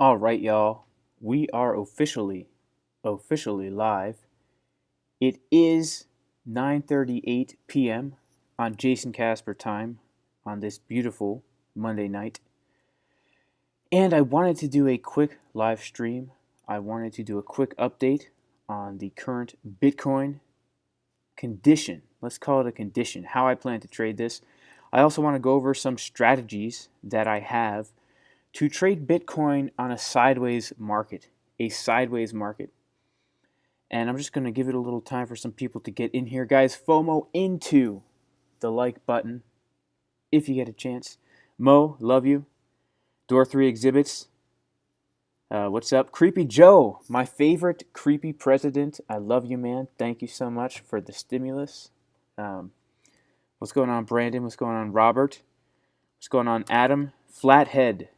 All right, y'all. We are officially live. It is 9:38 p.m. on Jason Casper time on this beautiful Monday night. And I wanted to do a quick live stream. I wanted to do a quick update on the current Bitcoin condition. Let's call it a condition, how I plan to trade this. I also want to go over some strategies that I have to trade Bitcoin on a sideways market, And I'm just going to give it a little time for some people to get in here. Guys, FOMO into the like button if you get a chance. Mo, love you. Door 3 Exhibits, what's up? Creepy Joe, my favorite creepy president. I love you, man. Thank you so much for the stimulus. What's going on, Brandon? What's going on, Robert? What's going on, Adam? Flathead.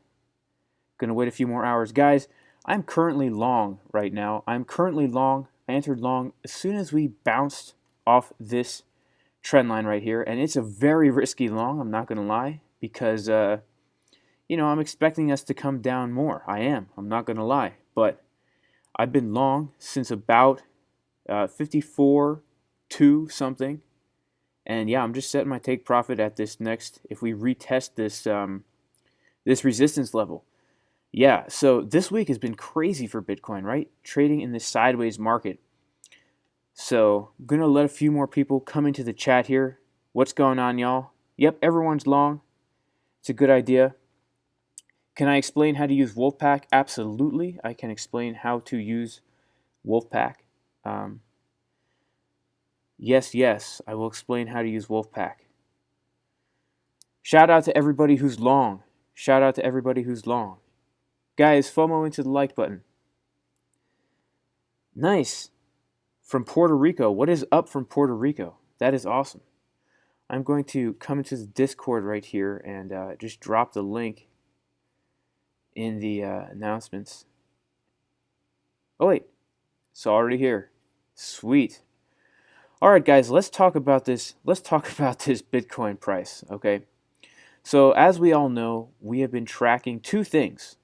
Gonna wait a few more hours. Guys, I'm currently long right now. I entered long as soon as we bounced off this trend line right here. And it's a very risky long, I'm not going to lie, because, I'm expecting us to come down more. I'm not going to lie. But I've been long since about 54 to something. And yeah, I'm just setting my take profit at this next, if we retest this resistance level. Yeah, so this week has been crazy for Bitcoin, right? Trading in this sideways market. So I'm going to let a few more people come into the chat here. What's going on, y'all? Yep, everyone's long. It's a good idea. Can I explain how to use Wolfpack? Absolutely. I can explain how to use Wolfpack. Yes, I will explain how to use Wolfpack. Shout out to everybody who's long. Guys, FOMO into the like button. Nice. From Puerto Rico. What is up from Puerto Rico? That is awesome. I'm going to come into the Discord right here and just drop the link in the announcements. Oh, wait. It's already here. Sweet. All right, guys, let's talk about this. Let's talk about this Bitcoin price, okay? So, as we all know, we have been tracking two things.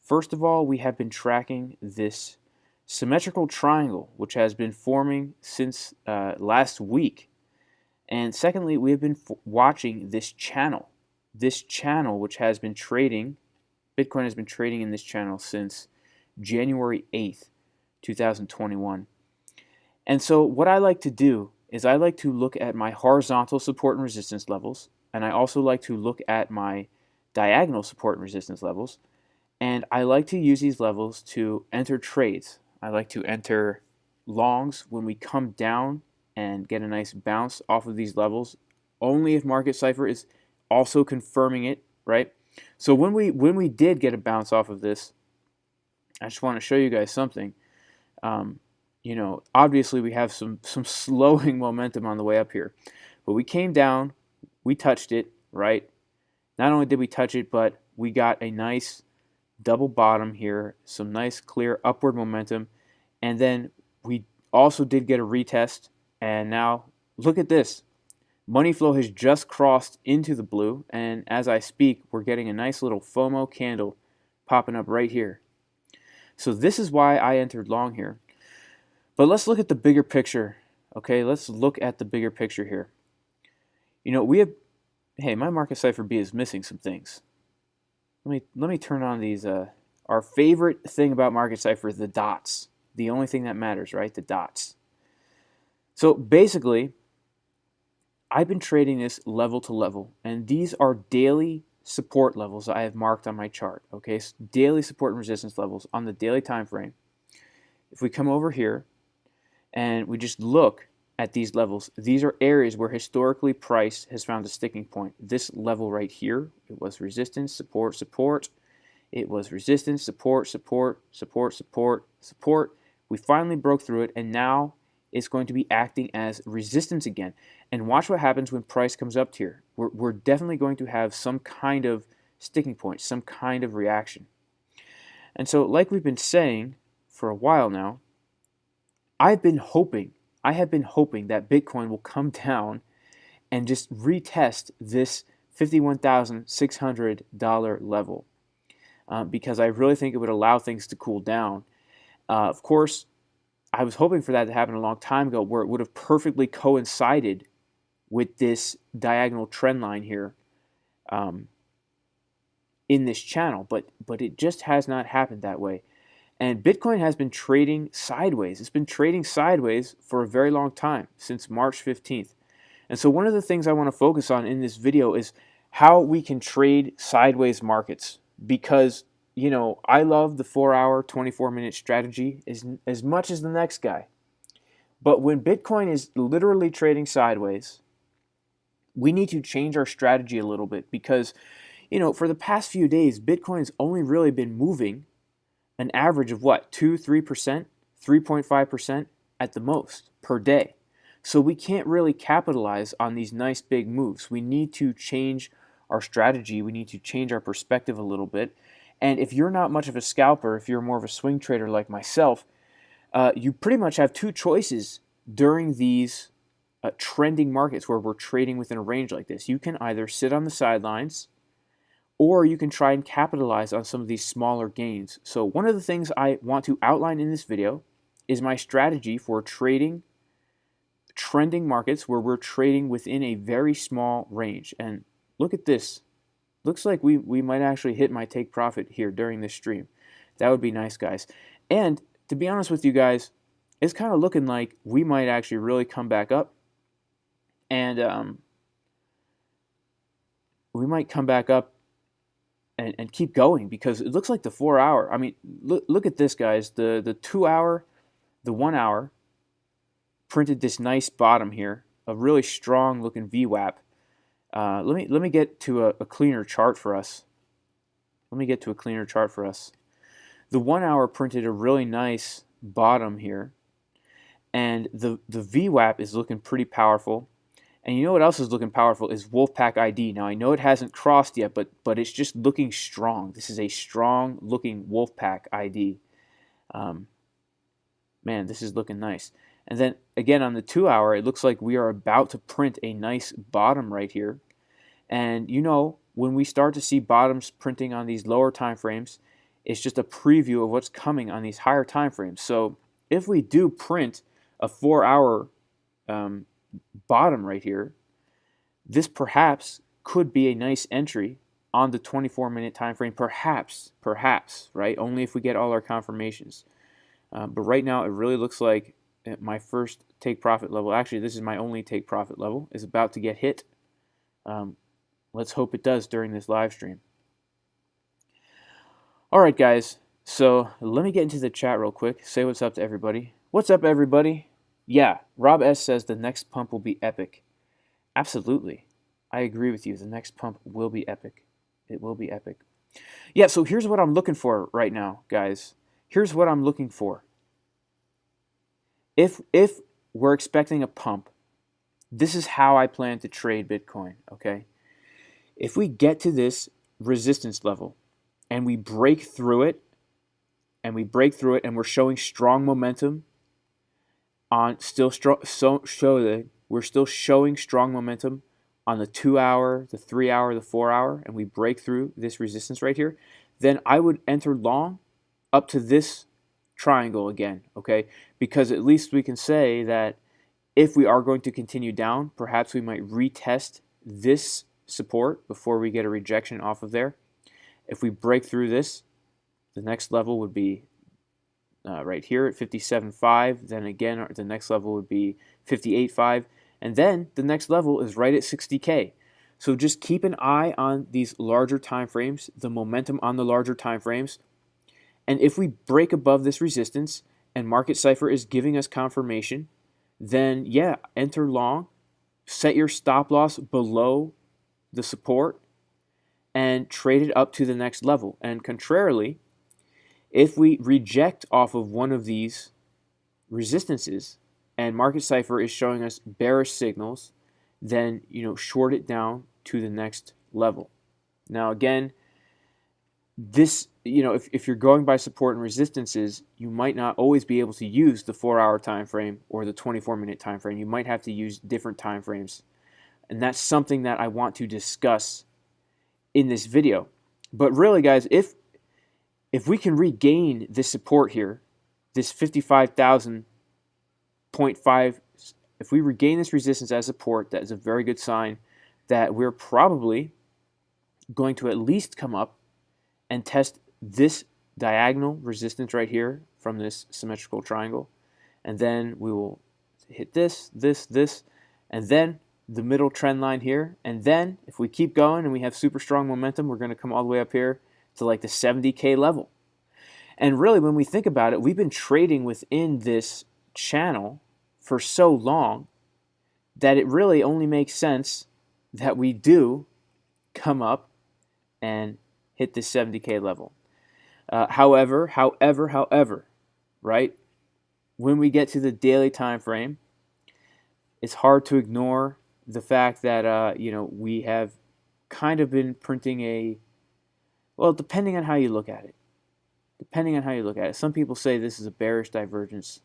First of all, we have been tracking this symmetrical triangle, which has been forming since last week. And secondly, we have been watching this channel, which has been trading, Bitcoin has been trading in this channel since January 8th, 2021. And so what I like to do is I like to look at my horizontal support and resistance levels, and I also like to look at my diagonal support and resistance levels, and I like to use these levels to enter trades. I like to enter longs when we come down and get a nice bounce off of these levels, only if Market Cipher is also confirming it, right? So when we did get a bounce off of this, I just want to show you guys something. Obviously we have some slowing momentum on the way up here, but we came down, we touched it, right? Not only did we touch it, but we got a nice double bottom here, some nice clear upward momentum, and then we also did get a retest, and now look at this. Money flow has just crossed into the blue, and as I speak, we're getting a nice little FOMO candle popping up right here. So this is why I entered long here. But let's look at the bigger picture, okay? Let's look at the bigger picture here. Hey, my Market Cipher B is missing some things. Let me turn on these. Our favorite thing about Market Cipher is the dots. The only thing that matters, right? The dots. So basically, I've been trading this level to level, and these are daily support levels I have marked on my chart. Okay, so daily support and resistance levels on the daily time frame. If we come over here and we just look at these levels, these are areas where historically price has found a sticking point. This level right here, it was resistance, support, support. It was resistance, support, support, support, support, support. We finally broke through it, and now it's going to be acting as resistance again. And watch what happens when price comes up here. We're definitely going to have some kind of sticking point, some kind of reaction. And so, like we've been saying for a while now, I have been hoping that Bitcoin will come down and just retest this $51,600 level, because I really think it would allow things to cool down. Of course, I was hoping for that to happen a long time ago, where it would have perfectly coincided with this diagonal trend line here in this channel, but it just has not happened that way. And Bitcoin has been trading sideways. It's been trading sideways for a very long time, since March 15th. And so one of the things I want to focus on in this video is how we can trade sideways markets, because you know, I love the 4-hour, 24-minute strategy as much as the next guy. But when Bitcoin is literally trading sideways, we need to change our strategy a little bit, because you know, for the past few days, Bitcoin's only really been moving an average of what, 2-3%, 3.5% at the most per day. So we can't really capitalize on these nice big moves. We need to change our strategy. We need to change our perspective a little bit. And if you're not much of a scalper, if you're more of a swing trader like myself, you pretty much have two choices during these trending markets where we're trading within a range like this. You can either sit on the sidelines, or you can try and capitalize on some of these smaller gains. So one of the things I want to outline in this video is my strategy for trading trending markets where we're trading within a very small range. And look at this. Looks like we might actually hit my take profit here during this stream. That would be nice, guys. And to be honest with you guys, it's kind of looking like we might actually really come back up. And we might come back up and keep going, because it looks like the 4-hour, I mean, look at this, guys. The 2-hour, the 1-hour printed this nice bottom here, a really strong looking VWAP. Let me get to a cleaner chart for us. The 1-hour printed a really nice bottom here, and the VWAP is looking pretty powerful. And you know what else is looking powerful is Wolfpack ID. Now, I know it hasn't crossed yet, but it's just looking strong. This is a strong looking Wolfpack ID. Man, this is looking nice. And then again on the 2-hour, it looks like we are about to print a nice bottom right here. And you know, when we start to see bottoms printing on these lower time frames, it's just a preview of what's coming on these higher time frames. So if we do print a 4-hour bottom right here, this perhaps could be a nice entry on the 24-minute time frame, perhaps, right? Only if we get all our confirmations. But right now, it really looks like my first take profit level, actually this is my only take profit level, is about to get hit. Let's hope it does during this live stream. All right, guys, so let me get into the chat real quick. Say what's up to everybody. What's up, everybody? Yeah, Rob S. says the next pump will be epic. Absolutely. I agree with you. The next pump will be epic. It will be epic. Yeah, so here's what I'm looking for right now, guys. Here's what I'm looking for. If we're expecting a pump, this is how I plan to trade Bitcoin, okay? If we get to this resistance level and we break through it, and we're showing strong momentum, we're still showing strong momentum on the 2-hour, the 3-hour, the 4-hour, and we break through this resistance right here, then I would enter long up to this triangle again, okay? Because at least we can say that if we are going to continue down, perhaps we might retest this support before we get a rejection off of there. If we break through this, the next level would be right here at 57.5. Then again, the next level would be 58.5. And then the next level is right at 60K. So just keep an eye on these larger time frames, the momentum on the larger time frames. And if we break above this resistance and Market Cipher is giving us confirmation, then yeah, enter long, set your stop loss below the support, and trade it up to the next level. And contrarily, if we reject off of one of these resistances and Market Cipher is showing us bearish signals, then short it down to the next level. Now again, this if you're going by support and resistances, you might not always be able to use the 4-hour time frame or the 24-minute time frame. You might have to use different time frames, and that's something that I want to discuss in this video. But really, guys, if we can regain this support here, this 55,000.5, if we regain this resistance as support, that is a very good sign that we're probably going to at least come up and test this diagonal resistance right here from this symmetrical triangle. And then we will hit this, and then the middle trend line here. And then if we keep going and we have super strong momentum, we're going to come all the way up here to like the 70K level. And really, when we think about it, we've been trading within this channel for so long that it really only makes sense that we do come up and hit this 70K level. However, right? When we get to the daily time frame, it's hard to ignore the fact that we have kind of been printing a, well, depending on how you look at it. Some people say this is a bearish divergence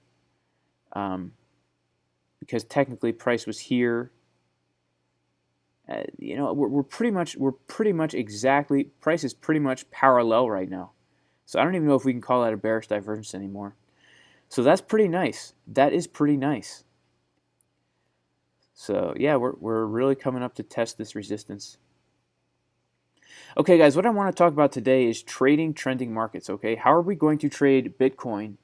because technically price was here. We're pretty much exactly, price is pretty much parallel right now. So I don't even know if we can call that a bearish divergence anymore. So that's pretty nice. That is pretty nice. So yeah, we're really coming up to test this resistance. Okay, guys, what I want to talk about today is trading trending markets, okay? How are we going to trade Bitcoin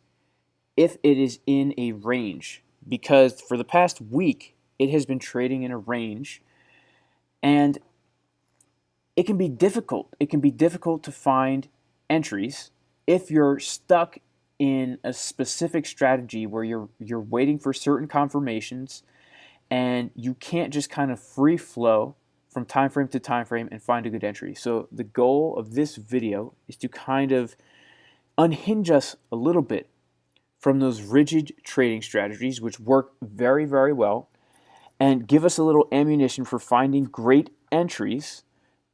if it is in a range? Because for the past week, it has been trading in a range, and it can be difficult. It can be difficult to find entries if you're stuck in a specific strategy where you're waiting for certain confirmations and you can't just kind of free flow from time frame to time frame and find a good entry. So the goal of this video is to kind of unhinge us a little bit from those rigid trading strategies, which work very, very well, and give us a little ammunition for finding great entries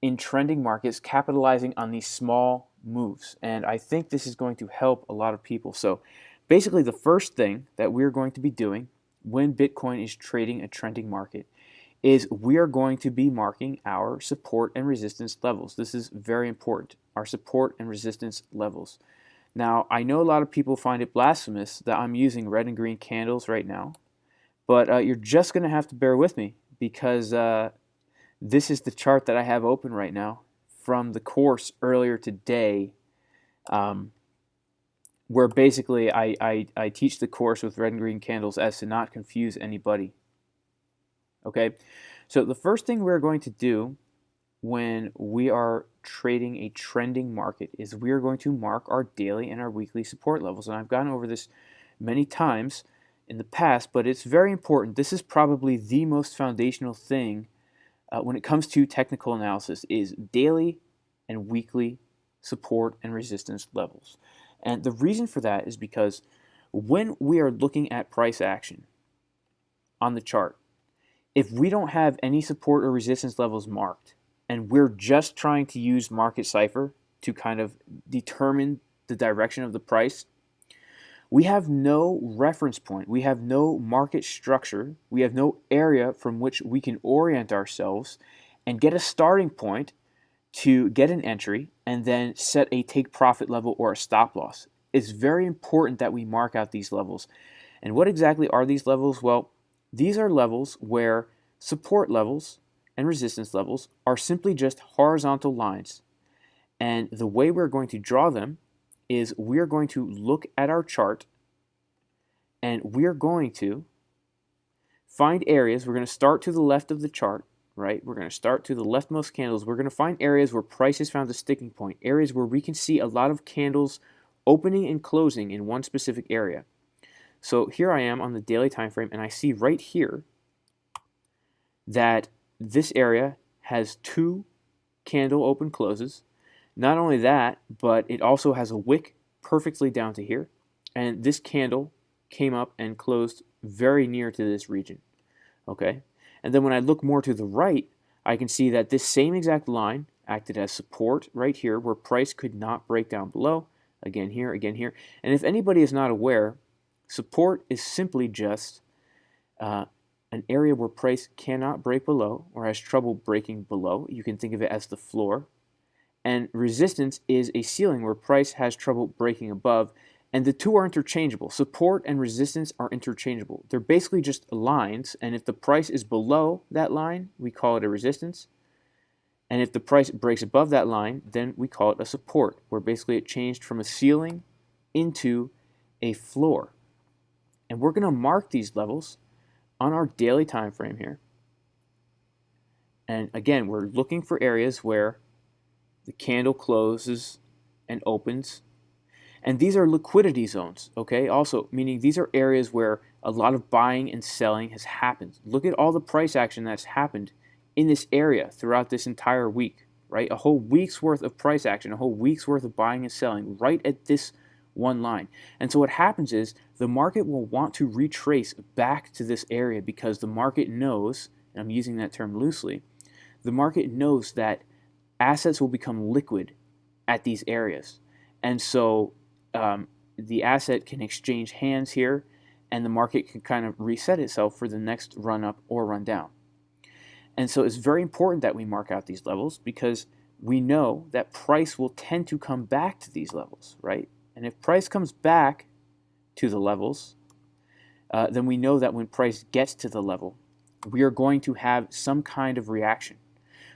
in trending markets, capitalizing on these small moves. And I think this is going to help a lot of people. So basically, the first thing that we're going to be doing when Bitcoin is trading a trending market is we are going to be marking our support and resistance levels. This is very important, our support and resistance levels. Now, I know a lot of people find it blasphemous that I'm using red and green candles right now, but you're just going to have to bear with me because this is the chart that I have open right now from the course earlier today, where basically I teach the course with red and green candles as to not confuse anybody. Okay, so the first thing we're going to do when we are trading a trending market is we are going to mark our daily and our weekly support levels. And I've gone over this many times in the past, but it's very important. This is probably the most foundational thing when it comes to technical analysis is daily and weekly support and resistance levels. And the reason for that is because when we are looking at price action on the chart, if we don't have any support or resistance levels marked, and we're just trying to use Market Cipher to kind of determine the direction of the price, we have no reference point. We have no market structure. We have no area from which we can orient ourselves and get a starting point to get an entry and then set a take profit level or a stop loss. It's very important that we mark out these levels. And what exactly are these levels? Well, these are levels where support levels and resistance levels are simply just horizontal lines. And the way we're going to draw them is we're going to look at our chart and we're going to find areas. We're going to start to the left of the chart, right? We're going to start to the leftmost candles. We're going to find areas where price has found a sticking point, areas where we can see a lot of candles opening and closing in one specific area. So here I am on the daily time frame, and I see right here that this area has 2 candle open closes. Not only that, but it also has a wick perfectly down to here, and this candle came up and closed very near to this region. Okay, and then when I look more to the right, I can see that this same exact line acted as support right here, where price could not break down below. Again here, and if anybody is not aware, support is simply just an area where price cannot break below or has trouble breaking below. You can think of it as the floor. And resistance is a ceiling where price has trouble breaking above. And the two are interchangeable. Support and resistance are interchangeable. They're basically just lines, and if the price is below that line, we call it a resistance. And if the price breaks above that line, then we call it a support, where basically it changed from a ceiling into a floor. And we're going to mark these levels on our daily time frame here. And again, we're looking for areas where the candle closes and opens. And these are liquidity zones, okay? Also, meaning these are areas where a lot of buying and selling has happened. Look at all the price action that's happened in this area throughout this entire week, right? A whole week's worth of price action, a whole week's worth of buying and selling right at this one line. And so what happens is the market will want to retrace back to this area because the market knows, and I'm using that term loosely, the market knows that assets will become liquid at these areas. And so the asset can exchange hands here, and the market can kind of reset itself for the next run up or run down. And so it's very important that we mark out these levels because we know that price will tend to come back to these levels, right? And if price comes back to the levels, then we know that when price gets to the level, we are going to have some kind of reaction.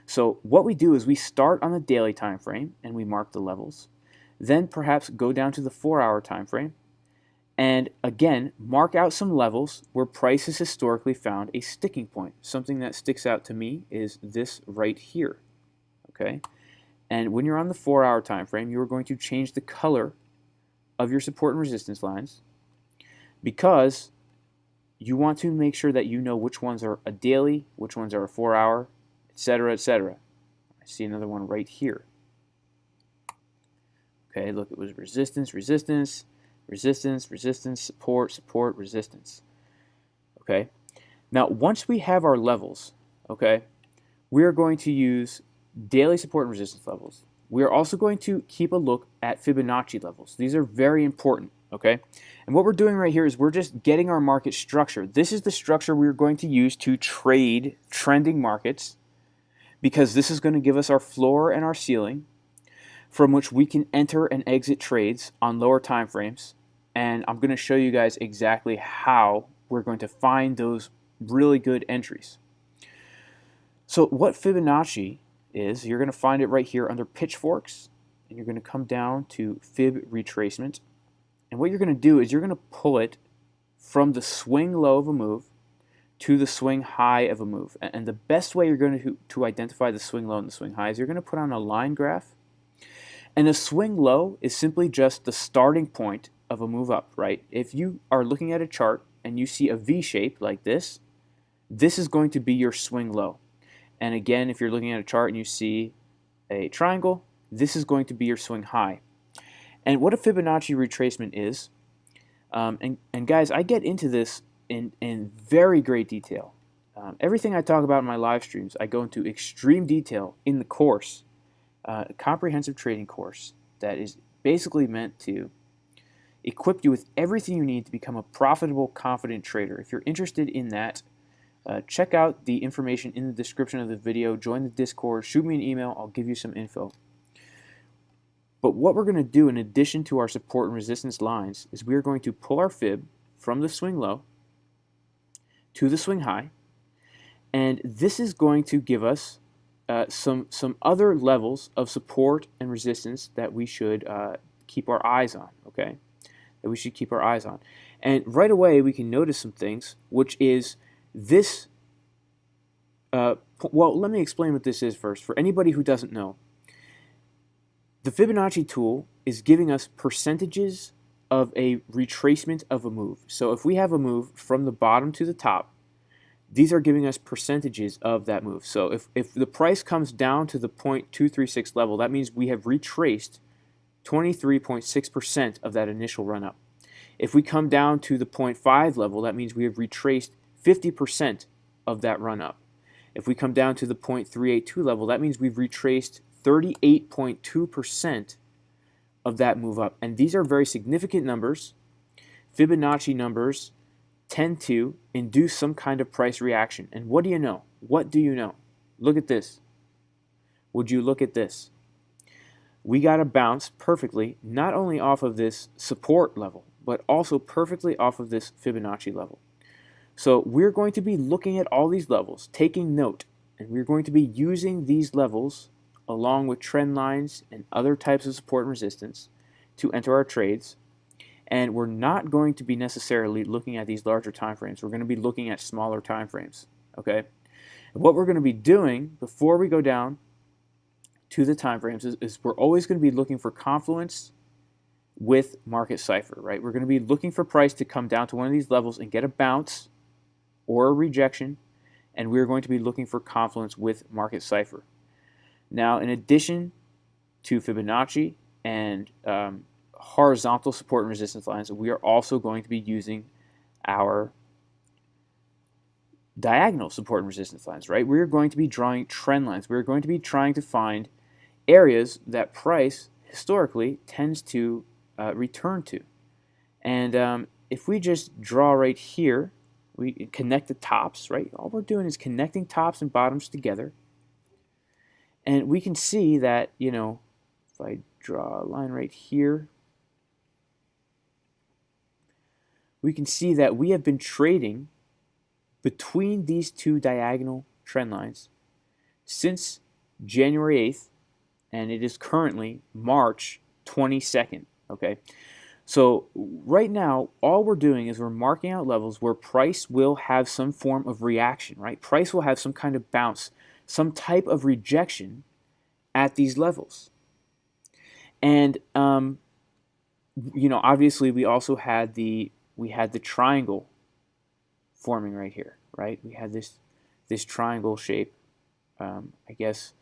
So what we do is we start on the daily time frame and we mark the levels. Then perhaps go down to the 4-hour time frame and again mark out some levels where price has historically found a sticking point. Something that sticks out to me is this right here. Okay? And when you're on the 4-hour time frame, you are going to change the color of your support and resistance lines because you want to make sure that you know which ones are a daily, which ones are a 4-hour, etc., etc. I see another one right here. Okay, look, it was resistance, resistance, resistance, resistance, support, support, resistance. Okay, now once we have our levels, okay, we are going to use daily support and resistance levels. We are also going to keep a look at Fibonacci levels. These are very important, okay? And what we're doing right here is we're just getting our market structure. This is the structure we're going to use to trade trending markets because this is going to give us our floor and our ceiling from which we can enter and exit trades on lower time frames. And I'm going to show you guys exactly how we're going to find those really good entries. So what Fibonacci is, you're going to find it right here under pitchforks, and you're going to come down to fib retracement. And what you're going to do is you're going to pull it from the swing low of a move to the swing high of a move. And the best way you're going to identify the swing low and the swing high is you're going to put on a line graph. And a swing low is simply just the starting point of a move up, right? If you are looking at a chart and you see a V shape like this, this is going to be your swing low. And again, if you're looking at a chart and you see a triangle, this is going to be your swing high. And what a Fibonacci retracement is, and guys, I get into this in very great detail. Everything I talk about in my live streams, I go into extreme detail in the course. A comprehensive trading course that is basically meant to equip you with everything you need to become a profitable, confident trader. If you're interested in that, check out the information in the description of the video. Join the Discord. Shoot me an email. I'll give you some info. But what we're going to do in addition to our support and resistance lines is we are going to pull our fib from the swing low to the swing high. And this is going to give us some other levels of support and resistance that we should keep our eyes on, okay? That we should keep our eyes on. And right away, we can notice some things, which is this. Well, let me explain what this is first. For anybody who doesn't know, the Fibonacci tool is giving us percentages of a retracement of a move. So if we have a move from the bottom to the top, these are giving us percentages of that move. So if the price comes down to the 0.236 level, that means we have retraced 23.6% of that initial run-up. If we come down to the 0.5 level, that means we have retraced 50% of that run-up. If we come down to the 0.382 level, that means we've retraced 38.2% of that move up. And these are very significant numbers. Fibonacci numbers tend to induce some kind of price reaction. And what do you know? What do you know? Look at this. Would you look at this? we got to bounce perfectly, not only off of this support level, but also perfectly off of this Fibonacci level. So we're going to be looking at all these levels, taking note, and we're going to be using these levels along with trend lines and other types of support and resistance to enter our trades. And we're not going to be necessarily looking at these larger time frames. We're going to be looking at smaller time frames. Okay? And what we're going to be doing before we go down to the time frames is we're always going to be looking for confluence with Market Cipher, right? We're going to be looking for price to come down to one of these levels and get a bounce or a rejection, and we're going to be looking for confluence with Market Cipher. Now, in addition to Fibonacci and horizontal support and resistance lines, we are also going to be using our diagonal support and resistance lines, right? We're going to be drawing trend lines. We're going to be trying to find areas that price historically tends to return to. And if we just draw right here, we connect the tops, right? All we're doing is connecting tops and bottoms together. And we can see that, you know, if I draw a line right here, we can see that we have been trading between these two diagonal trend lines since January 8th, and it is currently March 22nd, okay? So right now, all we're doing is we're marking out levels where price will have some form of reaction, right? Price will have some kind of bounce, some type of rejection at these levels. And you know, obviously we also had the triangle forming right here, right? We had this triangle shape, I guess,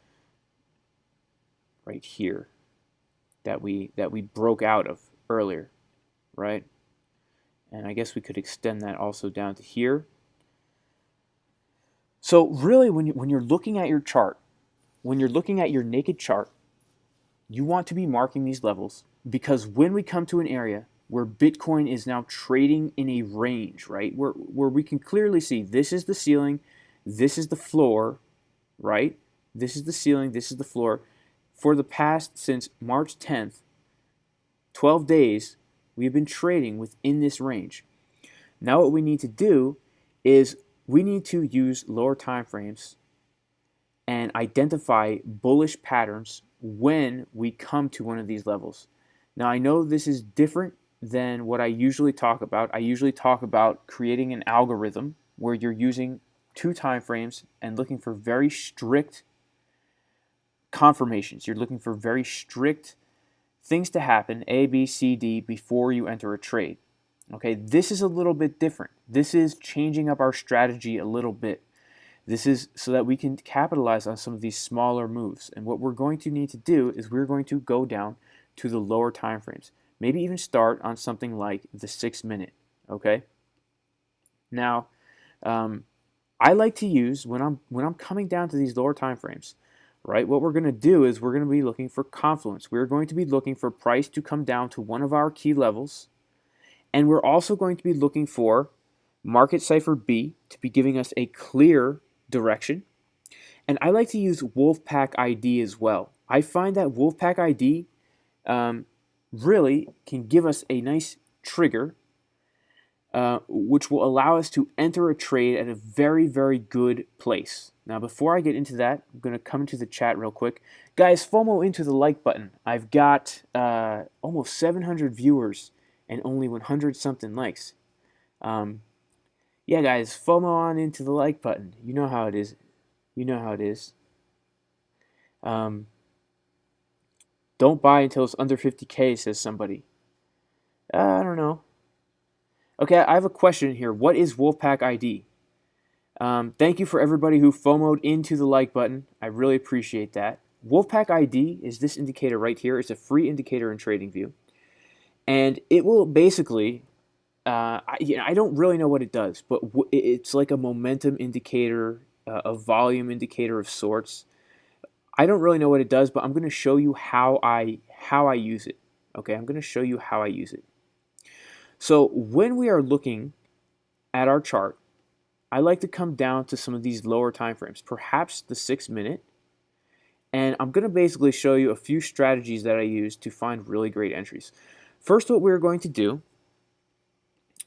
right here that we broke out of earlier, right? And I guess we could extend that also down to here. So really, when you're looking at your chart, when you're looking at your naked chart, you want to be marking these levels, because when we come to an area where Bitcoin is now trading in a range, right, where we can clearly see this is the ceiling, this is the floor, right? This is the ceiling, this is the floor. For the past, since March 10th, 12 days, we've been trading within this range. Now what we need to do is we need to use lower time frames and identify bullish patterns when we come to one of these levels. Now I know this is different than what I usually talk about. I usually talk about creating an algorithm where you're using 2 time frames and looking for very strict confirmations. You're looking for very strict things to happen, A, B, C, D, before you enter a trade. Okay, this is a little bit different. This is changing up our strategy a little bit. This is so that we can capitalize on some of these smaller moves. And what we're going to need to do is we're going to go down to the lower time frames. Maybe even start on something like the 6 minute. Okay. Now, I like to use when I'm coming down to these lower time frames, right? What we're going to do is we're going to be looking for confluence. We're going to be looking for price to come down to one of our key levels, and we're also going to be looking for Market Cipher B to be giving us a clear direction. And I like to use Wolfpack ID as well. I find that Wolfpack ID really can give us a nice trigger, which will allow us to enter a trade at a very, very good place. Now, before I get into that, I'm going to come into the chat real quick. Guys, FOMO into the like button. I've got almost 700 viewers and only 100 something likes. Yeah, guys, FOMO on into the like button. You know how it is. You know how it is. Don't buy until it's under 50K, says somebody. I don't know. Okay, I have a question here. What is Wolfpack ID? Thank you for everybody who FOMO'd into the like button. I really appreciate that. Wolfpack ID is this indicator right here. It's a free indicator in TradingView. And it will basically, I don't really know what it does, but it's like a momentum indicator, a volume indicator of sorts. I don't really know what it does, but I'm going to show you how I use it. Okay, I'm going to show you how I use it. So when we are looking at our chart, I like to come down to some of these lower time frames, perhaps the 6 minute, And I'm going to basically show you a few strategies that I use to find really great entries. First, what we're going to do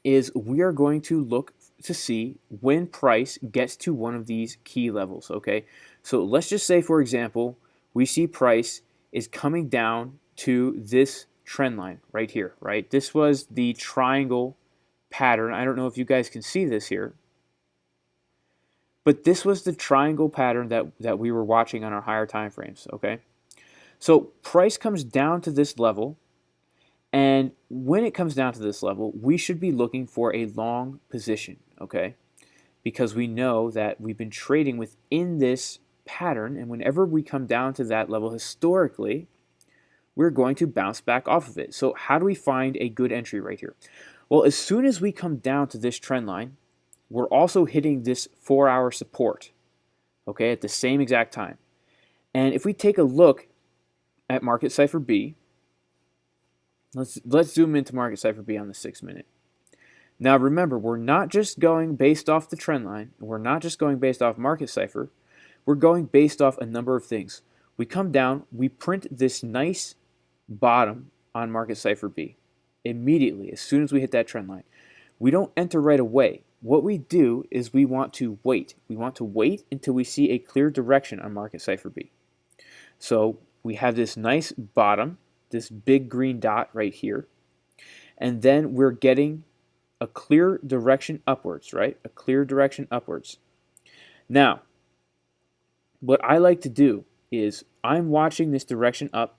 is we are going to look to see when price gets to one of these key levels, okay? So let's just say, for example, we see price is coming down to this trend line right here, right? This was the triangle pattern. I don't know if you guys can see this here, but this was the triangle pattern that we were watching on our higher time frames, okay? So price comes down to this level, and when it comes down to this level, we should be looking for a long position, okay? Because we know that we've been trading within this pattern, and whenever we come down to that level historically, we're going to bounce back off of it. So how do we find a good entry right here? Well, as soon as we come down to this trend line, we're also hitting this 4-hour support, okay, at the same exact time. And if we take a look at Market Cipher B, let's zoom into Market Cipher B on the 6-minute. Now remember, we're not just going based off the trend line, we're not just going based off Market Cipher, we're going based off a number of things. We come down, we print this nice bottom on Market Cipher B immediately as soon as we hit that trend line. We don't enter right away. What we do is we want to wait. We want to wait until we see a clear direction on Market Cipher B. So we have this nice bottom, this big green dot right here, and then we're getting a clear direction upwards, right? A clear direction upwards. Now, what I like to do is I'm watching this direction up,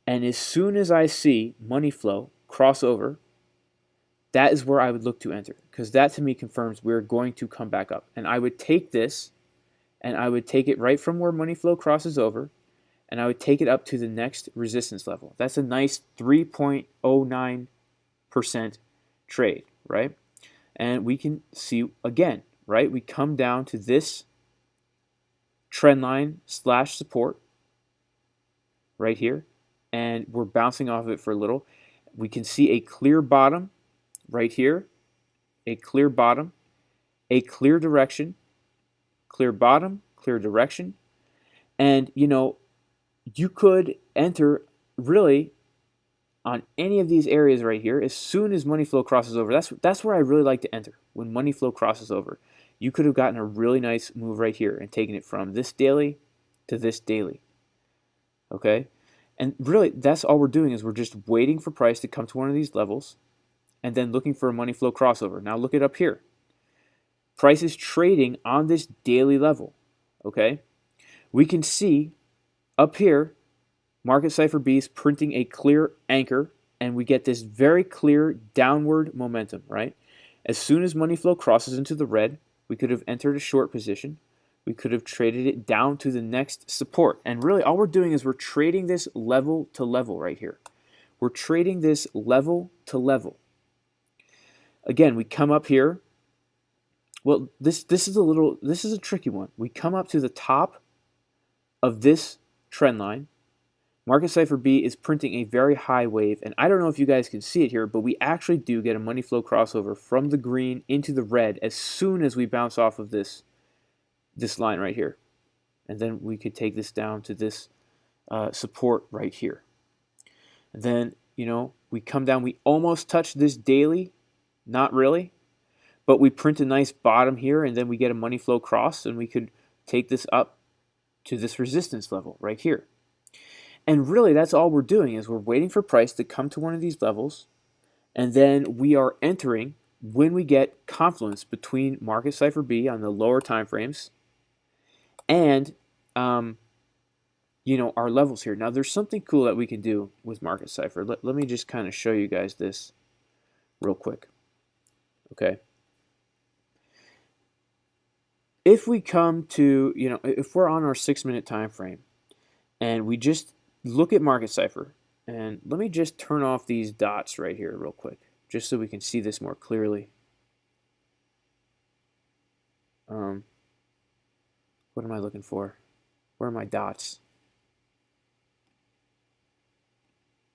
and as soon as I see money flow cross over, that is where I would look to enter, because that to me confirms we're going to come back up. And I would take this, and I would take it right from where money flow crosses over, and I would take it up to the next resistance level. That's a nice 3.09% trade, right? And we can see again, right? We come down to this trend line / support right here, and we're bouncing off of it for a little. We can see a clear bottom right here, a clear bottom, a clear direction, clear bottom, clear direction. And, you know, you could enter really on any of these areas right here as soon as money flow crosses over. That's where I really like to enter, when money flow crosses over. You could have gotten a really nice move right here and taken it from this daily to this daily. Okay? And really, that's all we're doing is we're just waiting for price to come to one of these levels and then looking for a money flow crossover. Now look it up here. Price is trading on this daily level. Okay? We can see up here, Market Cipher B is printing a clear anchor, and we get this very clear downward momentum, right? As soon as money flow crosses into the red, we could have entered a short position. We could have traded it down to the next support. And really, all we're doing is we're trading this level to level right here. We're trading this level to level. Again, we come up here. Well, this is a tricky one. We come up to the top of this trend line. Market Cipher B is printing a very high wave, and I don't know if you guys can see it here, but we actually do get a money flow crossover from the green into the red as soon as we bounce off of this line right here. And then we could take this down to this support right here. And then, you know, we come down, we almost touch this daily, not really, but we print a nice bottom here, and then we get a money flow cross, and we could take this up to this resistance level right here. And really, that's all we're doing is we're waiting for price to come to one of these levels, and then we are entering when we get confluence between Market Cipher B on the lower time frames and you know, our levels here. Now, there's something cool that we can do with Market Cipher. Let me just kind of show you guys this real quick. Okay. If we come to, you know, if we're on our 6-minute time frame and we just look at Market Cipher, and let me just turn off these dots right here real quick, just so we can see this more clearly. What am I looking for? Where are my dots?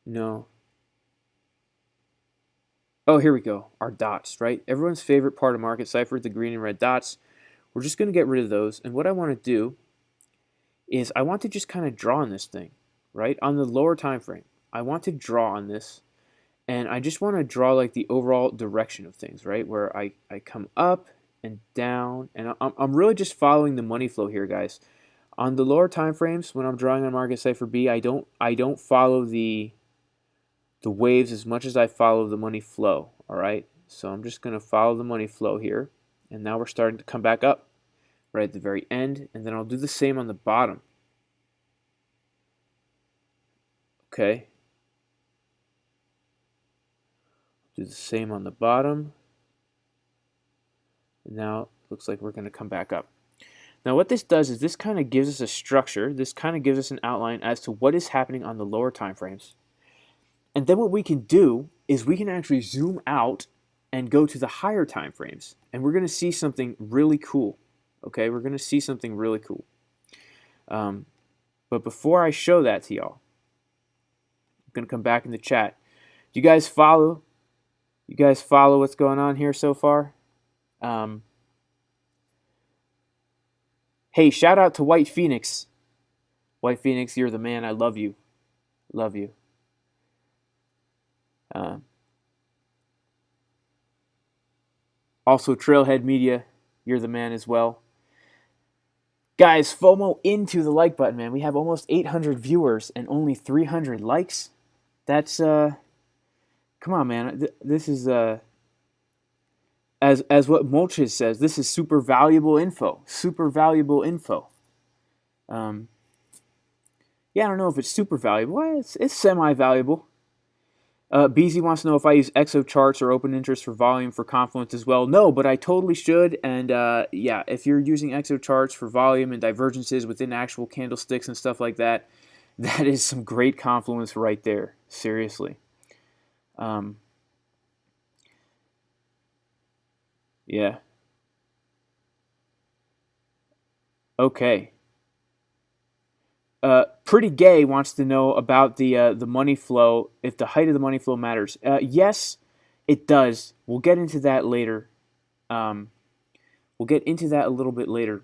No. Oh, here we go. Our dots, right? Everyone's favorite part of Market Cipher, the green and red dots. We're just going to get rid of those. And what I want to do is I want to just kind of draw on this thing, right? On the lower time frame, I want to draw on this, and I just want to draw like the overall direction of things, right? Where I come up and down, and I'm really just following the money flow here, guys. On the lower time frames, when I'm drawing on Market Cipher B, I don't follow the waves as much as I follow the money flow, all right? So I'm just going to follow the money flow here, and now we're starting to come back up right at the very end, and then I'll do the same on the bottom. Okay. Do the same on the bottom. And now it looks like we're going to come back up. Now what this does is this kind of gives us a structure, this kind of gives us an outline as to what is happening on the lower time frames. And then what we can do is we can actually zoom out and go to the higher time frames, and we're going to see something really cool. Okay, we're going to see something really cool. But before I show that to y'all, I'm going to come back in the chat. Do you guys follow? You guys follow what's going on here so far? Hey, shout out to White Phoenix. White Phoenix, you're the man. I love you. Love you. Also, Trailhead Media, you're the man as well. Guys, FOMO into the like button, man. We have almost 800 viewers and only 300 likes. That's, come on, man. This is, as what Mulches says, this is super valuable info. Super valuable info. Yeah, I don't know if it's super valuable. It's semi-valuable. BZ wants to know if I use exo charts or open interest for volume for confluence as well. No, but I totally should. And yeah, if you're using exo charts for volume and divergences within actual candlesticks and stuff like that, that is some great confluence right there. Seriously. Yeah. Okay. Pretty Gay wants to know about the money flow, if the height of the money flow matters. Yes, it does. We'll get into that later. We'll get into that a little bit later.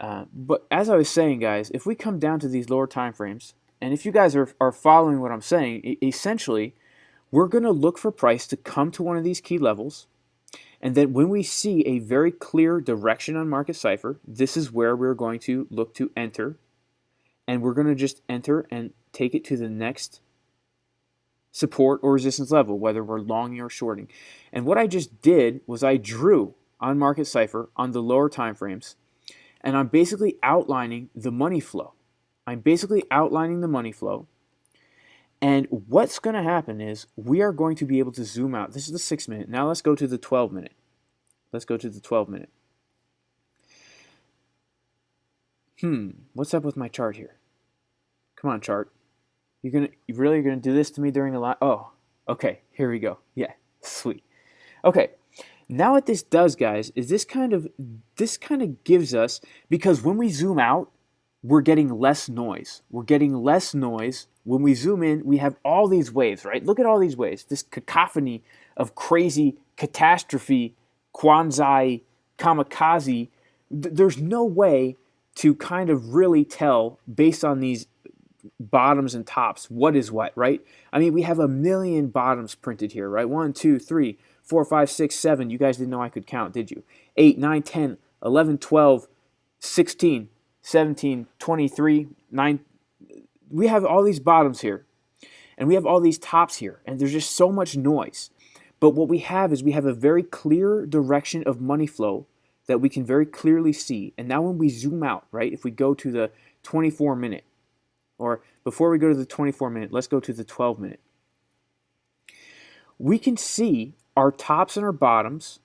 But as I was saying, guys, if we come down to these lower time frames, and if you guys are following what I'm saying, essentially, we're going to look for price to come to one of these key levels. And then when we see a very clear direction on Market Cipher, this is where we're going to look to enter. And we're going to just enter and take it to the next support or resistance level, whether we're longing or shorting. And what I just did was I drew on Market Cipher on the lower time frames, and I'm basically outlining the money flow. I'm basically outlining the money flow. And what's going to happen is we are going to be able to zoom out. This is the 6 minute. Now let's go to the 12 minute. Let's go to the 12 minute. What's up with my chart here? Come on, chart. You really gonna do this to me during the live? Oh, okay. Here we go. Yeah, sweet. Okay. Now what this does, guys, is this kind of gives us, because when we zoom out, we're getting less noise. We're getting less noise. When we zoom in, we have all these waves, right? Look at all these waves. This cacophony of crazy catastrophe, quanzai, kamikaze. There's no way to kind of really tell based on these bottoms and tops what is what, right? I mean, we have a million bottoms printed here, right? 1, 2, 3, 4, 5, 6, 7. You guys didn't know I could count, did you? 8, 9, 10, 11, 12, 16, 17, 23, 9. We have all these bottoms here, and we have all these tops here, and there's just so much noise. But what we have is we have a very clear direction of money flow that we can very clearly see. And now when we zoom out, right, if we go to the 24 minute, or before we go to the 24 minute, let's go to the 12 minute. We can see our tops and our bottoms,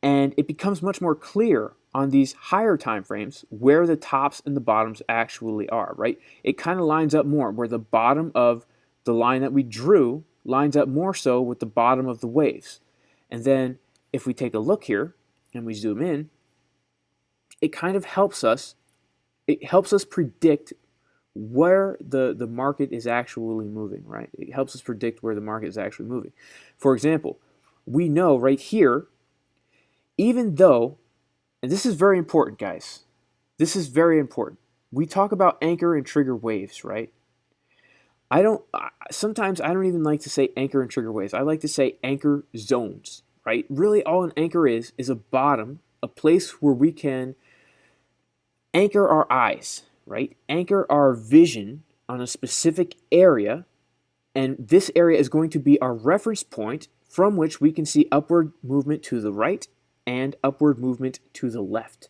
and it becomes much more clear on these higher time frames where the tops and the bottoms actually are, right? It kind of lines up more where the bottom of the line that we drew lines up more so with the bottom of the waves. And then if we take a look here and we zoom in, it kind of helps us. It helps us predict where the market is actually moving, right? It helps us predict where the market is actually moving. For example, we know right here, even though, and this is very important, guys, this is very important. we talk about anchor and trigger waves, right? Sometimes I don't even like to say anchor and trigger waves. I like to say anchor zones, right? Really all an anchor is a bottom, a place where we can anchor our eyes, right? Anchor our vision on a specific area, and this area is going to be our reference point from which we can see upward movement to the right and upward movement to the left.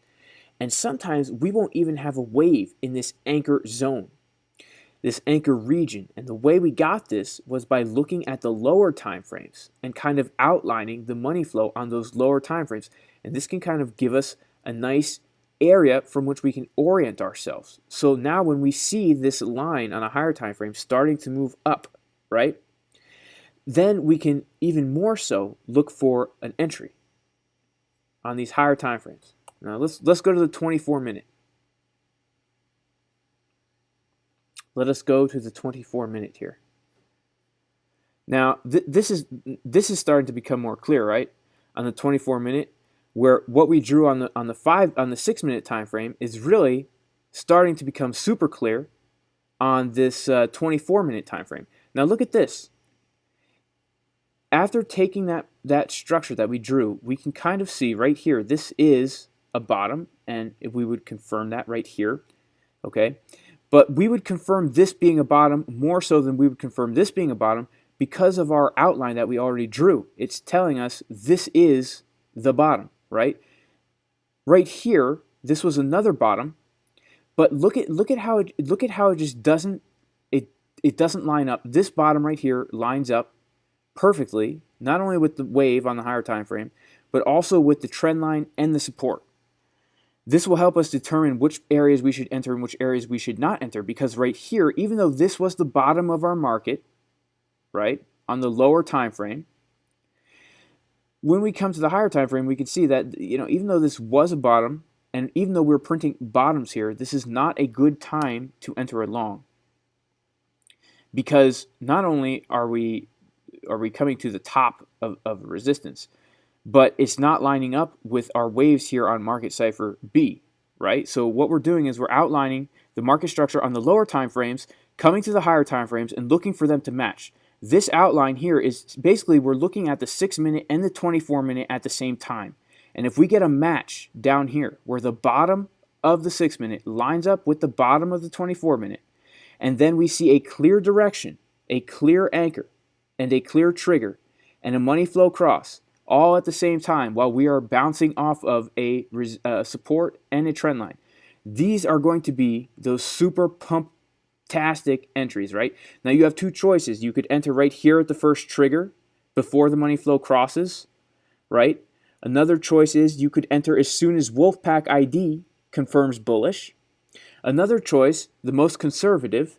And sometimes we won't even have a wave in this anchor zone, this anchor region. And the way we got this was by looking at the lower time frames and kind of outlining the money flow on those lower time frames. And this can kind of give us a nice area from which we can orient ourselves. So now when we see this line on a higher time frame starting to move up, right, then we can even more so look for an entry on these higher time frames. Now let's go to the 24-minute. Let us go to the 24-minute here. Now this is starting to become more clear, right? On the 24-minute, where what we drew on the 6-minute time frame is really starting to become super clear on this 24-minute time frame. Now look at this. After taking that structure that we drew, we can kind of see right here, this is a bottom, and if we would confirm that right here, okay? But we would confirm this being a bottom more so than we would confirm this being a bottom because of our outline that we already drew. It's telling us this is the bottom, right? Right here, this was another bottom, but look at how it just doesn't line up. This bottom right here lines up perfectly, not only with the wave on the higher time frame, but also with the trend line and the support. This will help us determine which areas we should enter and which areas we should not enter, because right here, even though this was the bottom of our market, right, on the lower time frame, when we come to the higher time frame, we can see that, even though this was a bottom, and even though we're printing bottoms here, this is not a good time to enter a long, because not only are we coming to the top of resistance, but it's not lining up with our waves here on Market Cipher B, right? So what we're doing is we're outlining the market structure on the lower time frames, coming to the higher time frames, and looking for them to match. This outline here is basically we're looking at the 6-minute and the 24-minute at the same time. And if we get a match down here where the bottom of the 6-minute lines up with the bottom of the 24-minute, and then we see a clear direction, a clear anchor, and a clear trigger, and a money flow cross, all at the same time while we are bouncing off of a support and a trend line. These are going to be those super pumptastic entries, right? Now you have two choices. You could enter right here at the first trigger before the money flow crosses, right? Another choice is you could enter as soon as Wolfpack ID confirms bullish. Another choice, the most conservative,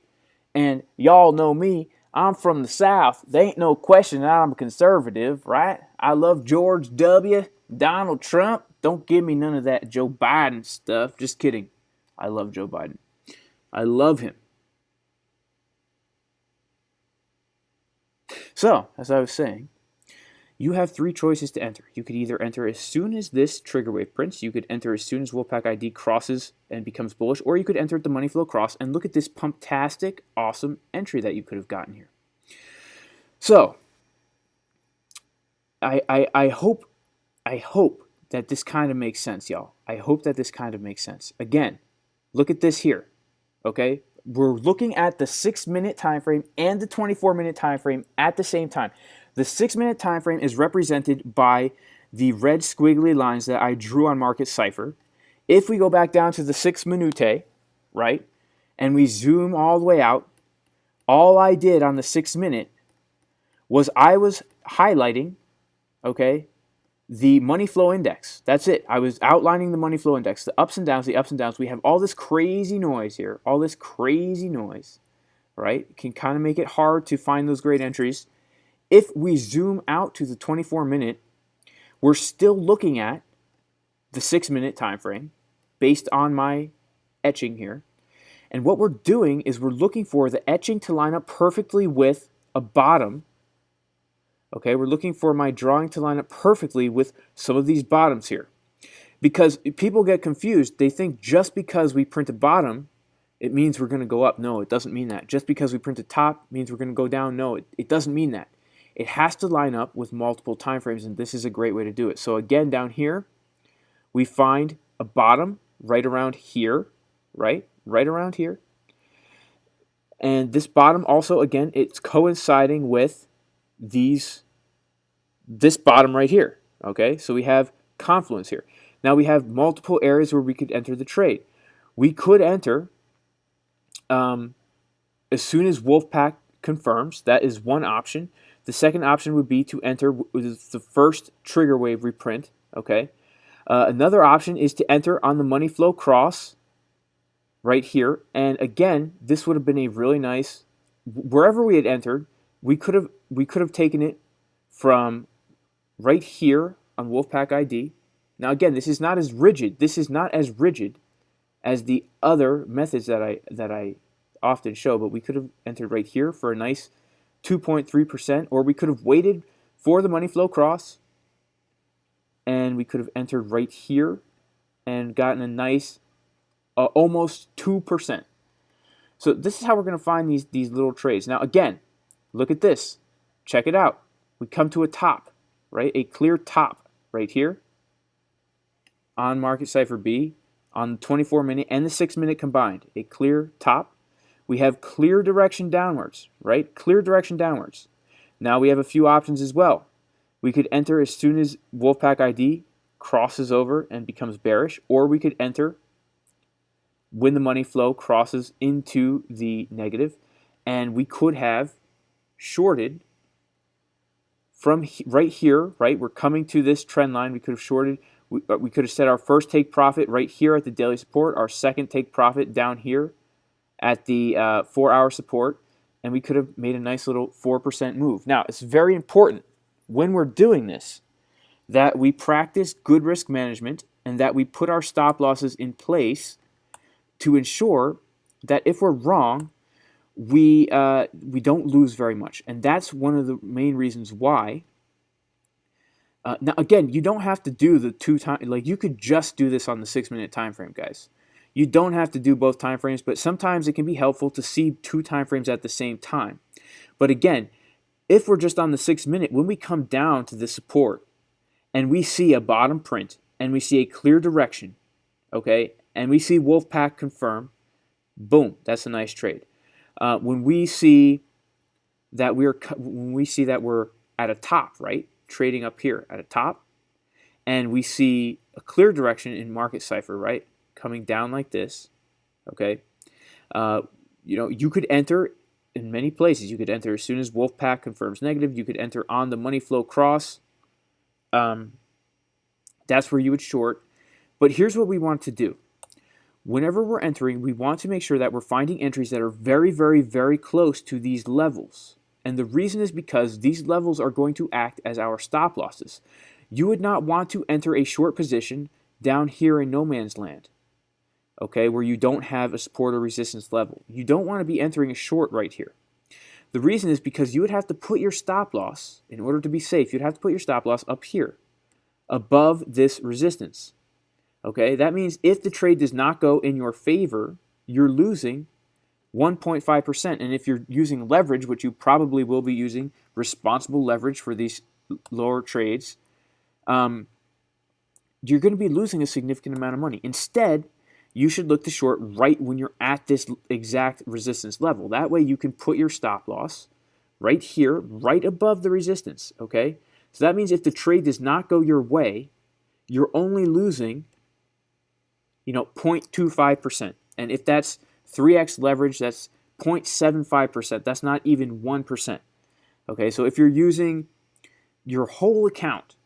and y'all know me, I'm from the South. There ain't no question that I'm a conservative, right? I love George W., Donald Trump. Don't give me none of that Joe Biden stuff. Just kidding. I love Joe Biden. I love him. So, as I was saying, you have three choices to enter. You could either enter as soon as this trigger wave prints, you could enter as soon as Wolfpack ID crosses and becomes bullish, or you could enter at the money flow cross and look at this pumptastic, awesome entry that you could have gotten here. So, I hope that this kind of makes sense, y'all. I hope that this kind of makes sense. Again, look at this here, okay? We're looking at the 6-minute time frame and the 24-minute time frame at the same time. The 6-minute time frame is represented by the red squiggly lines that I drew on Market Cipher. If we go back down to the 6 minute, right, and we zoom all the way out, all I did on the 6-minute was I was highlighting, okay, the money flow index. That's it. I was outlining the money flow index, the ups and downs, the ups and downs. We have all this crazy noise here, all this crazy noise, right? It can kind of make it hard to find those great entries. If we zoom out to the 24-minute, we're still looking at the 6-minute time frame based on my etching here. And what we're doing is we're looking for the etching to line up perfectly with a bottom. Okay, we're looking for my drawing to line up perfectly with some of these bottoms here. Because people get confused. They think just because we print a bottom it means we're going to go up. No, it doesn't mean that. Just because we print a top means we're going to go down. No, it doesn't mean that. It has to line up with multiple time frames, and this is a great way to do it. So again, down here, we find a bottom right around here, right around here. And this bottom also, again, it's coinciding with this bottom right here. Okay, so we have confluence here. Now we have multiple areas where we could enter the trade. We could enter as soon as Wolfpack confirms. That is one option. The second option would be to enter with the first trigger wave reprint. Okay. Another option is to enter on the money flow cross right here. And again, this would have been a really nice, wherever we had entered, we could have taken it from right here on Wolfpack ID. Now again, this is not as rigid. This is not as rigid as the other methods that I often show, but we could have entered right here for a nice 2.3%, or we could have waited for the money flow cross, and we could have entered right here and gotten a nice almost 2%. So this is how we're going to find these little trades. Now again, look at this. Check it out. We come to a top, right? A clear top right here on Market Cipher B on the 24-minute and the 6-minute combined. A clear top. We have clear direction downwards, right? Clear direction downwards. Now we have a few options as well. We could enter as soon as Wolfpack ID crosses over and becomes bearish, or we could enter when the money flow crosses into the negative, and we could have shorted from right here, right? We're coming to this trend line. We could have shorted. We could have set our first take profit right here at the daily support, our second take profit down here at the 4-hour support, and we could have made a nice little 4% move. Now, it's very important when we're doing this that we practice good risk management and that we put our stop losses in place to ensure that if we're wrong, we don't lose very much. And that's one of the main reasons why. Now, again, you don't have to do the two time. Like, you could just do this on the 6-minute time frame, guys. You don't have to do both time frames, but sometimes it can be helpful to see two time frames at the same time. But again, if we're just on the 6-minute, when we come down to the support and we see a bottom print and we see a clear direction, okay, and we see Wolfpack confirm, boom, that's a nice trade. When we see that we're at a top, right, trading up here at a top, and we see a clear direction in Market Cipher, right, coming down like this, okay. You could enter in many places. You could enter as soon as Wolfpack confirms negative. You could enter on the money flow cross. That's where you would short. But here's what we want to do. Whenever we're entering, we want to make sure that we're finding entries that are very, very, very close to these levels. And the reason is because these levels are going to act as our stop losses. You would not want to enter a short position down here in no man's land, okay, where you don't have a support or resistance level. You don't want to be entering a short right here. The reason is because you would have to put your stop loss, in order to be safe, you'd have to put your stop loss up here, above this resistance. Okay, that means if the trade does not go in your favor, you're losing 1.5%. And if you're using leverage, which you probably will be using responsible leverage for these lower trades, you're going to be losing a significant amount of money. Instead, you should look to short right when you're at this exact resistance level. That way you can put your stop loss right here, right above the resistance, okay? So that means if the trade does not go your way, you're only losing 0.25%. And if that's 3x leverage, that's 0.75%. That's not even 1%. Okay, so if you're using your whole account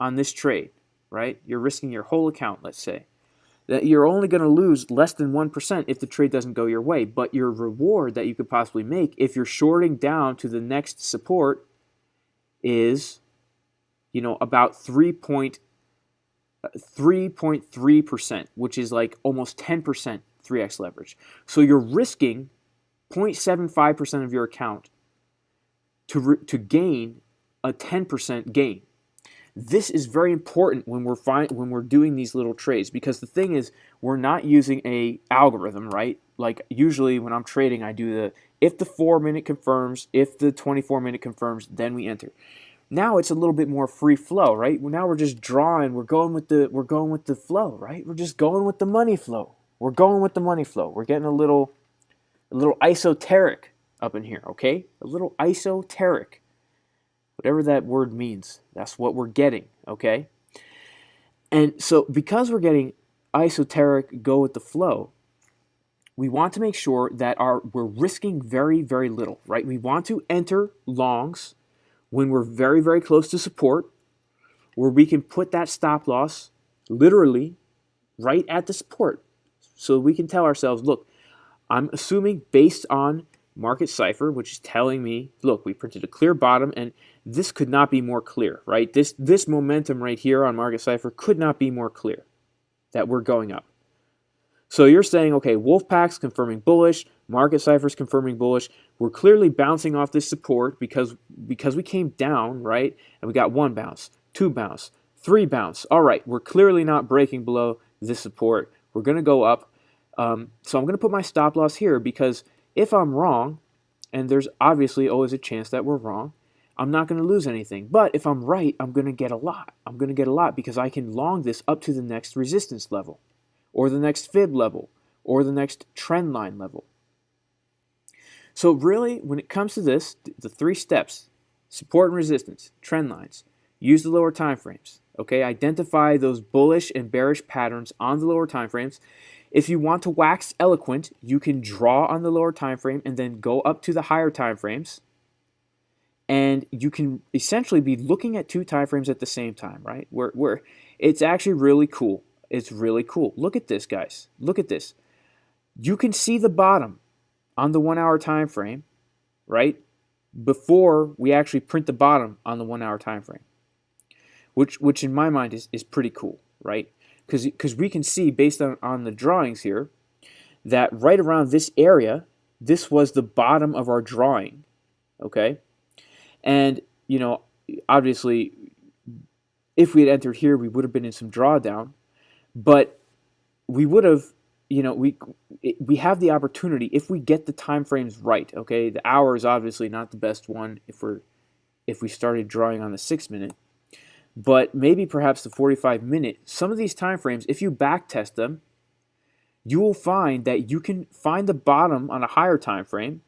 on this trade, right? You're risking your whole account, let's say. That you're only going to lose less than 1% if the trade doesn't go your way. But your reward that you could possibly make if you're shorting down to the next support is, about 3.3%, which is like almost 10% 3x leverage. So you're risking 0.75% of your account to gain a 10% gain. This is very important when we're doing these little trades, because the thing is, we're not using a algorithm, right? Like usually when I'm trading, I do the if the 4-minute confirms, if the 24-minute confirms, then we enter. Now it's a little bit more free flow, right? Now we're just drawing, we're going with the flow, right? We're just going with the money flow. We're going with the money flow. We're getting a little esoteric up in here, okay? A little esoteric. Whatever that word means, that's what we're getting, okay? And so because we're getting esoteric, go with the flow, we want to make sure that we're risking very, very little, right? We want to enter longs when we're very, very close to support, where we can put that stop loss literally right at the support. So we can tell ourselves, look, I'm assuming based on Market Cipher, which is telling me, look, we printed a clear bottom, and this could not be more clear, right? This momentum right here on Market Cipher could not be more clear that we're going up. So you're saying, okay, Wolfpack's confirming bullish, Market Cipher's confirming bullish. We're clearly bouncing off this support because we came down, right? And we got 1 bounce, 2 bounce, 3 bounce. All right, we're clearly not breaking below this support. We're going to go up. So I'm going to put my stop loss here, because if I'm wrong, and there's obviously always a chance that we're wrong, I'm not going to lose anything. But if I'm right, I'm going to get a lot. I'm going to get a lot because I can long this up to the next resistance level, or the next fib level, or the next trend line level. So really, when it comes to this, the 3 steps: support and resistance, trend lines, use the lower time frames. Okay, identify those bullish and bearish patterns on the lower time frames. If you want to wax eloquent, you can draw on the lower time frame and then go up to the higher time frames. And you can essentially be looking at 2 time frames at the same time, right? Where it's actually really cool. It's really cool. Look at this, guys. Look at this. You can see the bottom on the 1-hour time frame, right? Before we actually print the bottom on the 1-hour time frame, which in my mind is pretty cool, right? Because we can see based on the drawings here that right around this area, this was the bottom of our drawing, okay? And, you know, obviously, if we had entered here, we would have been in some drawdown, but we would have, you know, we have the opportunity if we get the time frames right, okay? The hour is obviously not the best one if we started drawing on the 6-minute, but maybe perhaps the 45-minute. Some of these time frames, if you back test them, you will find that you can find the bottom on a higher time frame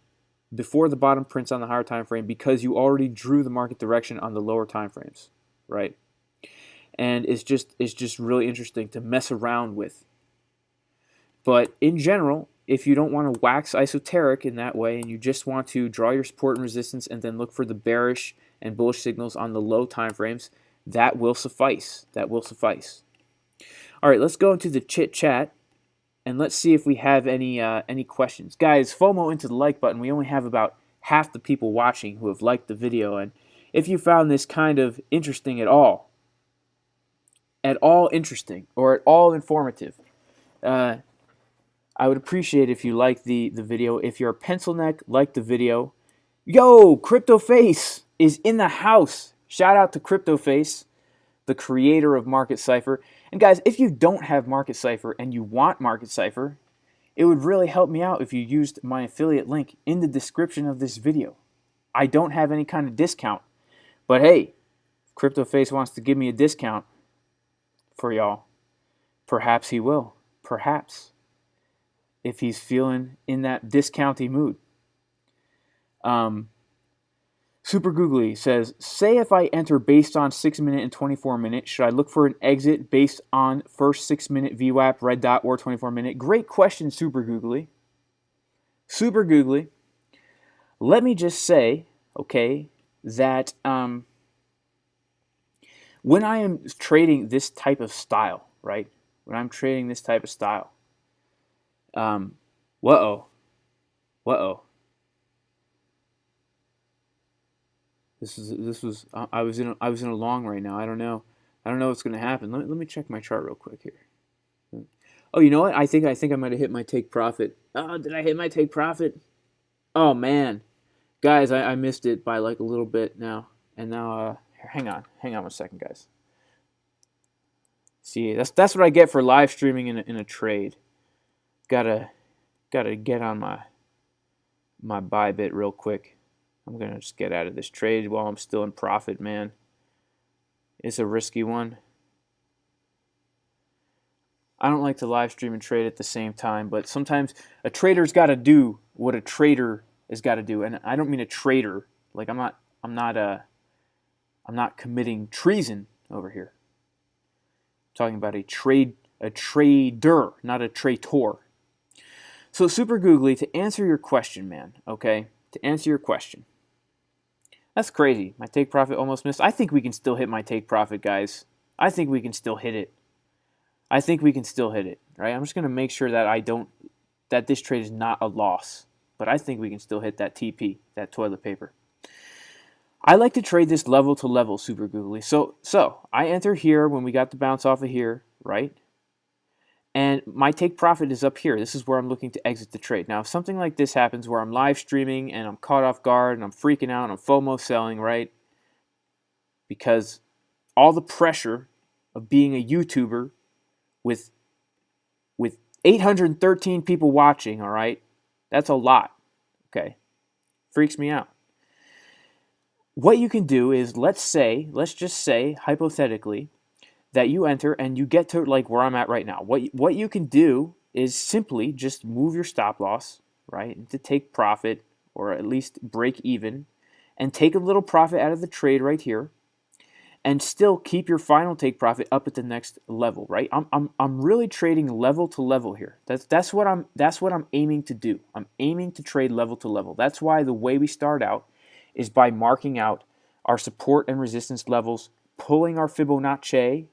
before the bottom prints on the higher time frame, because you already drew the market direction on the lower time frames, right? And it's just really interesting to mess around with. But in general, if you don't want to wax esoteric in that way, and you just want to draw your support and resistance and then look for the bearish and bullish signals on the low time frames, that will suffice. That will suffice. All right, let's go into the chit chat and let's see if we have any questions. Guys, FOMO into the like button. We only have about half the people watching who have liked the video, and if you found this kind of interesting at all interesting or at all informative, I would appreciate if you like the video. If you're a pencil neck, like the video. Yo, Crypto Face is in the house. Shout out to Crypto Face, the creator of Market Cipher. And guys, if you don't have Market Cipher and you want Market Cipher, it would really help me out if you used my affiliate link in the description of this video. I don't have any kind of discount, but hey, Crypto Face wants to give me a discount for y'all. Perhaps he will. Perhaps. If he's feeling in that discounty mood. Super Googly says, say if I enter based on 6-minute and 24-minute, should I look for an exit based on first 6-minute VWAP, red dot, or 24-minute? Great question, Super Googly. Super Googly. Let me just say, okay, that when I am trading this type of style, right? When I'm trading this type of style, whoa. This was I was in a long right now. I don't know what's going to happen. Let me check my chart real quick here. Oh, you know what? I think I might have hit my take profit. Oh, did I hit my take profit? Oh man, guys, I missed it by like a little bit now. And now hang on 1 second, guys. See, that's what I get for live streaming in a trade. Gotta get on my buy bit real quick. I'm gonna just get out of this trade while I'm still in profit, man. It's a risky one. I don't like to live stream and trade at the same time, but sometimes a trader's got to do what a trader has got to do, and I don't mean a traitor. Like I'm not committing treason over here. I'm talking about a trader, not a traitor. So super googly, to answer your question, man. Okay, to answer your question. That's crazy. My take profit almost missed. I think we can still hit my take profit, guys. I think we can still hit it. I think we can still hit it, right? I'm just going to make sure that this trade is not a loss. But I think we can still hit that TP, that toilet paper. I like to trade this level to level super googly. So I enter here when we got the bounce off of here, right? And my take profit is up here. This is where I'm looking to exit the trade. Now, if something like this happens where I'm live streaming and I'm caught off guard and I'm freaking out and I'm FOMO selling, right? Because all the pressure of being a YouTuber with 813 people watching, all right? That's a lot, okay? Freaks me out. What you can do is, let's just say, hypothetically, that you enter and you get to like where I'm at right now. What you can do is simply just move your stop loss, right, to take profit or at least break even, and take a little profit out of the trade right here, and still keep your final take profit up at the next level, right? I'm really trading level to level here. That's what I'm aiming to do. I'm aiming to trade level to level. That's why the way we start out is by marking out our support and resistance levels, pulling our Fibonacci,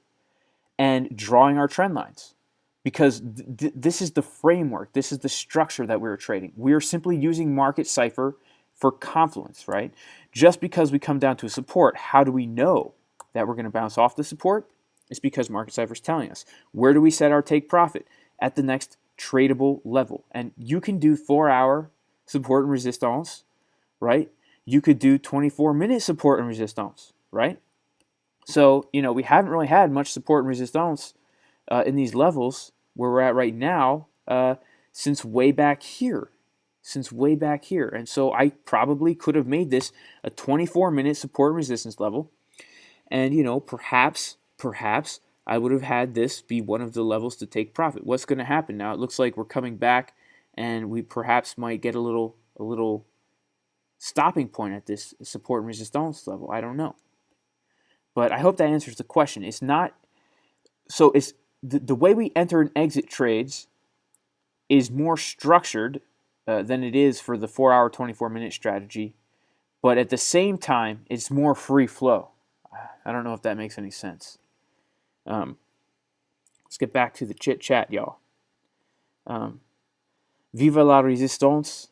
and drawing our trend lines. Because this is the framework, this is the structure that we're trading. We are simply using Market Cipher for confluence, right? Just because we come down to a support, how do we know that we're going to bounce off the support? It's because Market Cipher is telling us. Where do we set our take profit? At the next tradable level. And you can do 4-hour support and resistance, right? You could do 24-minute support and resistance, right? So, we haven't really had much support and resistance in these levels where we're at right now since way back here. And so I probably could have made this a 24-minute support and resistance level. And, perhaps I would have had this be one of the levels to take profit. What's going to happen now? It looks like we're coming back and we perhaps might get a little stopping point at this support and resistance level. I don't know. But I hope that answers the question. It's not, so it's the way we enter and exit trades is more structured than it is for the 4-hour, 24-minute strategy. But at the same time, it's more free flow. I don't know if that makes any sense. Let's get back to the chit chat, y'all. Viva la resistance.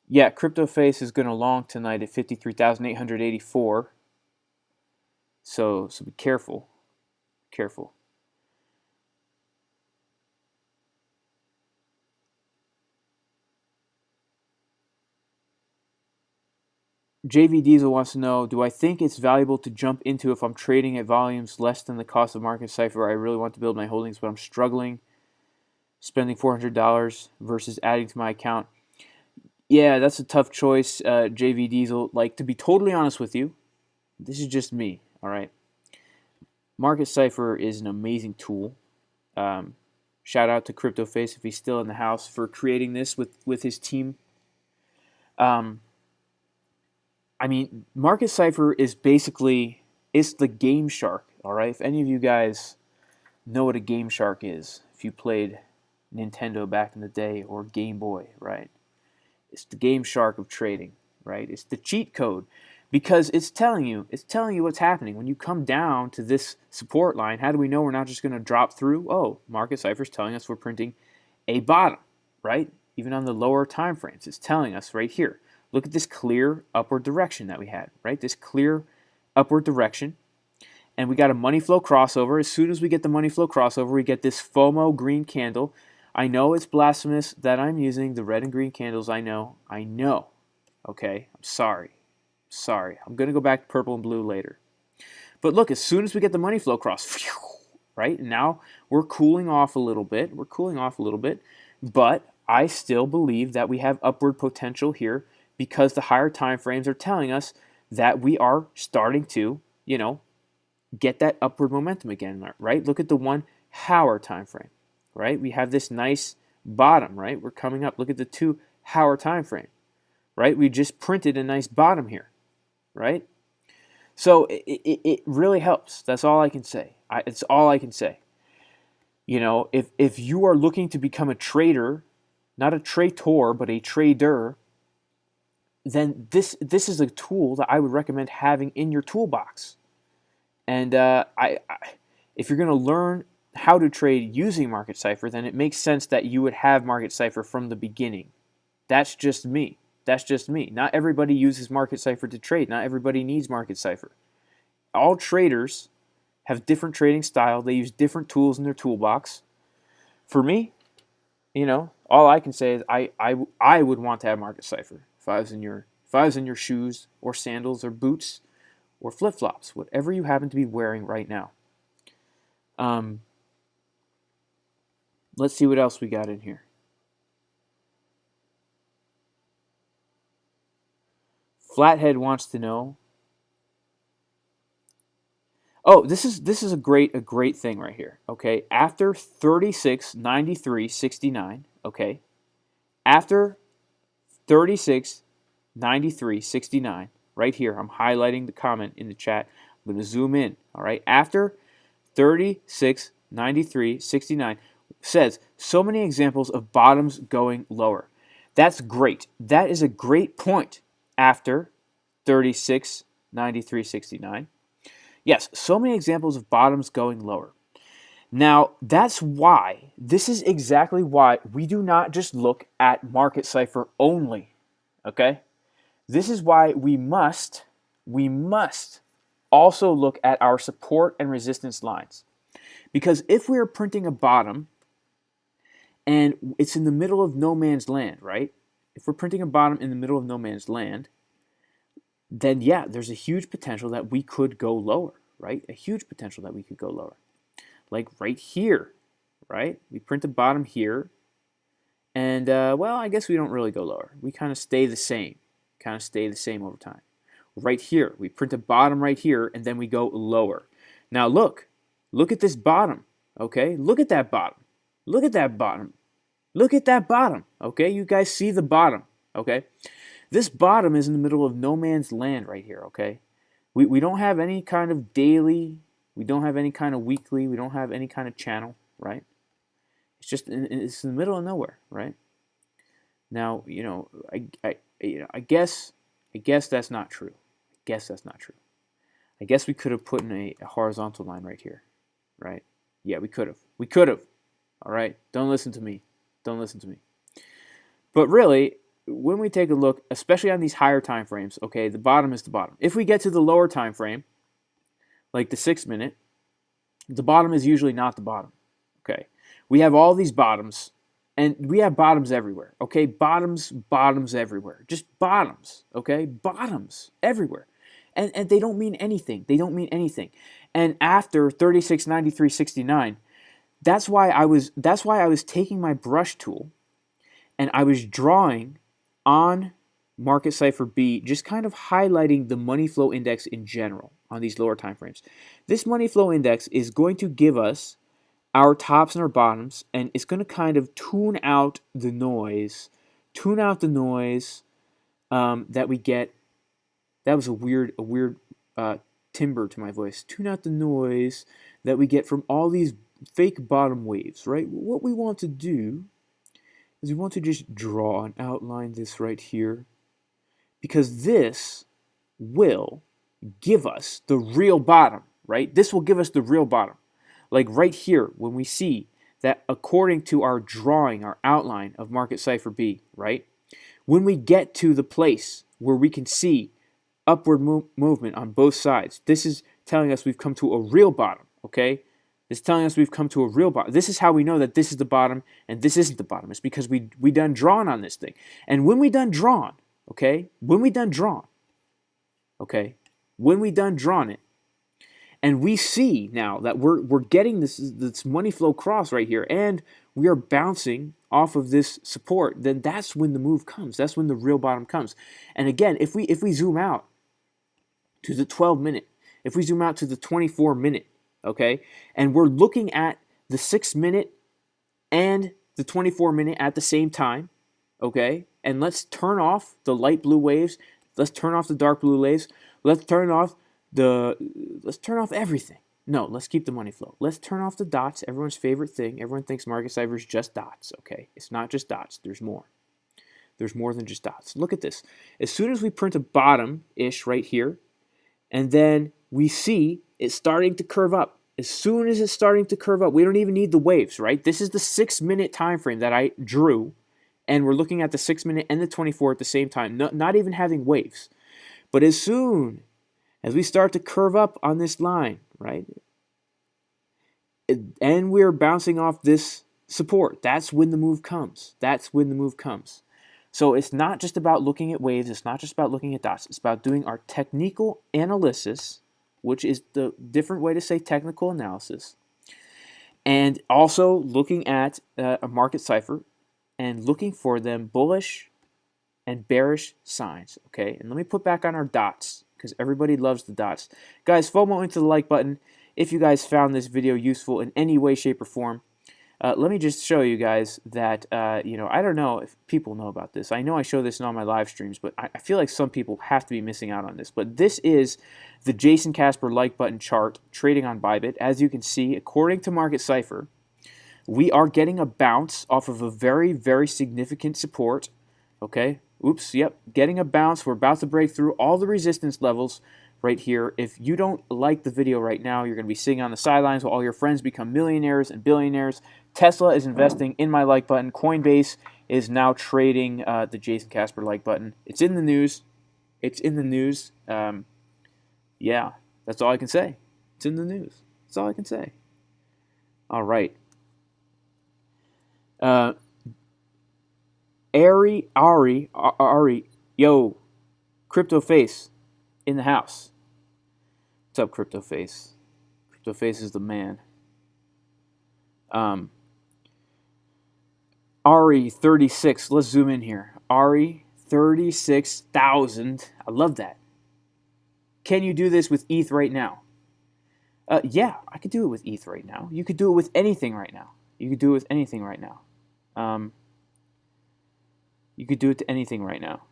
Yeah, CryptoFace is going to long tonight at 53,884. So be careful. Careful. JV Diesel wants to know, do I think it's valuable to jump into if I'm trading at volumes less than the cost of Market Cipher? I really want to build my holdings, but I'm struggling spending $400 versus adding to my account. Yeah, that's a tough choice, JV Diesel. Like, to be totally honest with you, this is just me, all right? Market Cipher is an amazing tool. Shout out to CryptoFace if he's still in the house for creating this with his team. I mean, Market Cipher is basically, it's the Game Shark, all right? If any of you guys know what a Game Shark is, if you played Nintendo back in the day or Game Boy, right? It's the Game Shark of trading, right? It's the cheat code because it's telling you what's happening. When you come down to this support line, how do we know we're not just going to drop through? Oh, Market Cipher is telling us we're printing a bottom, right? Even on the lower time frames, it's telling us right here. Look at this clear upward direction that we had, right? This clear upward direction. And we got a money flow crossover. As soon as we get the money flow crossover, we get this FOMO green candle. I know it's blasphemous that I'm using the red and green candles. I know. Okay, I'm sorry. Sorry, I'm going to go back to purple and blue later. But look, as soon as we get the money flow across, right, now we're cooling off a little bit. We're cooling off a little bit, but I still believe that we have upward potential here because the higher time frames are telling us that we are starting to, get that upward momentum again, right? Look at the 1 hour time frame, right? We have this nice bottom, right? We're coming up. Look at the 2 hour time frame, right? We just printed a nice bottom here, right? So it really helps. That's all I can say. It's all I can say. If you are looking to become a trader, not a traitor, but a trader, then this is a tool that I would recommend having in your toolbox. And if you're going to learn how to trade using Market Cipher, then it makes sense that you would have Market Cipher from the beginning. That's just me. That's just me. Not everybody uses Market Cipher to trade. Not everybody needs Market Cipher. All traders have different trading style. They use different tools in their toolbox. For me, all I can say is I would want to have Market Cipher if I was in your shoes or sandals or boots or flip-flops, whatever you happen to be wearing right now. Let's see what else we got in here. Flathead wants to know. Oh, this is a great thing right here. Okay, after 36.93.69. Okay, after 36.93.69. Right here, I'm highlighting the comment in the chat. I'm going to zoom in. All right, after 36.93.69 says so many examples of bottoms going lower. That's great. That is a great point. After 36.93.69. Yes, so many examples of bottoms going lower. Now, this is exactly why we do not just look at Market Cipher only, okay? This is why we must also look at our support and resistance lines. Because if we are printing a bottom and it's in the middle of no man's land, right? If we're printing a bottom in the middle of no man's land, then yeah, there's a huge potential that we could go lower, right? A huge potential that we could go lower. Like right here, right? We print a bottom here, and well, I guess we don't really go lower. We kind of stay the same, over time. Right here, we print a bottom right here, and then we go lower. Now look at this bottom, okay? Look at that bottom. Look at that bottom. Look at that bottom, okay? You guys see the bottom, okay? This bottom is in the middle of no man's land right here, okay? We don't have any kind of daily, we don't have any kind of weekly, we don't have any kind of channel, right? It's just, it's in the middle of nowhere, right? Now, I guess that's not true. I guess we could have put in a horizontal line right here, right? Yeah, we could have. All right? Don't listen to me. But really, when we take a look, especially on these higher time frames, okay, the bottom is the bottom. If we get to the lower time frame, like the 6 minute, the bottom is usually not the bottom, okay? We have all these bottoms, and we have bottoms everywhere, okay? Bottoms everywhere. Just bottoms, okay? Bottoms everywhere. And they don't mean anything. And after 36.93.69, that's why I was taking my brush tool and I was drawing on Market Cipher B, just kind of highlighting the money flow index in general on these lower time frames. This money flow index is going to give us our tops and our bottoms, and it's going to kind of tune out the noise that we get. That was a weird timbre to my voice. Tune out the noise that we get from all these fake bottom waves, right? What we want to do is we want to just draw and outline this right here, because this will give us the real bottom, right? This will give us the real bottom. Like right here, when we see that according to our drawing, our outline of Market Cipher B, right? When we get to the place where we can see upward movement on both sides, this is telling us we've come to a real bottom, okay? It's telling us we've come to a real bottom. This is how we know that this is the bottom and this isn't the bottom. It's because we done drawn on this thing. And when we done drawn, okay? When we done drawn, okay, when we done drawing it, and we see now that we're getting this money flow cross right here, and we are bouncing off of this support, then that's when the move comes. That's when the real bottom comes. And again, if we zoom out to the 12-minute, if we zoom out to the 24-minute, okay, and we're looking at the 6-minute and the 24-minute at the same time, okay, and let's turn off the light blue waves, let's turn off the dark blue waves, let's turn off everything. No, let's keep the money flow. Let's turn off the dots, everyone's favorite thing. Everyone thinks Market Cipher is just dots, okay? It's not just dots, there's more. There's more than just dots. Look at this. As soon as we print a bottom-ish right here, and then we see it starting to curve up. As soon as it's starting to curve up, we don't even need the waves, right? This is the 6-minute time frame that I drew, and we're looking at the 6-minute and the 24 at the same time, not even having waves. But as soon as we start to curve up on this line, right, and we're bouncing off this support, that's when the move comes. That's when the move comes. So it's not just about looking at waves. It's not just about looking at dots. It's about doing our technical analysis, which is the different way to say technical analysis, and also looking at a market cipher and looking for them bullish and bearish signs, okay? And let me put back on our dots because everybody loves the dots. Guys, FOMO into the like button if you guys found this video useful in any way, shape, or form. Let me just show you guys that, you know, I don't know if people know about this. I know I show this in all my live streams, but I feel like some people have to be missing out on this. But this is the Jason Casper like button chart trading on Bybit. As you can see, according to Market Cipher, we are getting a bounce off of a very, very significant support. Okay, oops, yep, getting a bounce. We're about to break through all the resistance levels right here. If you don't like the video right now, you're going to be sitting on the sidelines while all your friends become millionaires and billionaires. Tesla is investing in my like button. Coinbase is now trading the Jason Casper like button. It's in the news. It's in the news. Yeah, that's all I can say. It's in the news. That's all I can say. All right. Ari, yo, Crypto Face in the house. What's up, Crypto Face? Crypto Face is the man. Ari 36. Let's zoom in here. Ari 36,000. I love that. Can you do this with ETH right now? Yeah, I could do it with ETH right now. You could do it with anything right now. You could do it with anything right now. You could do it to anything right now.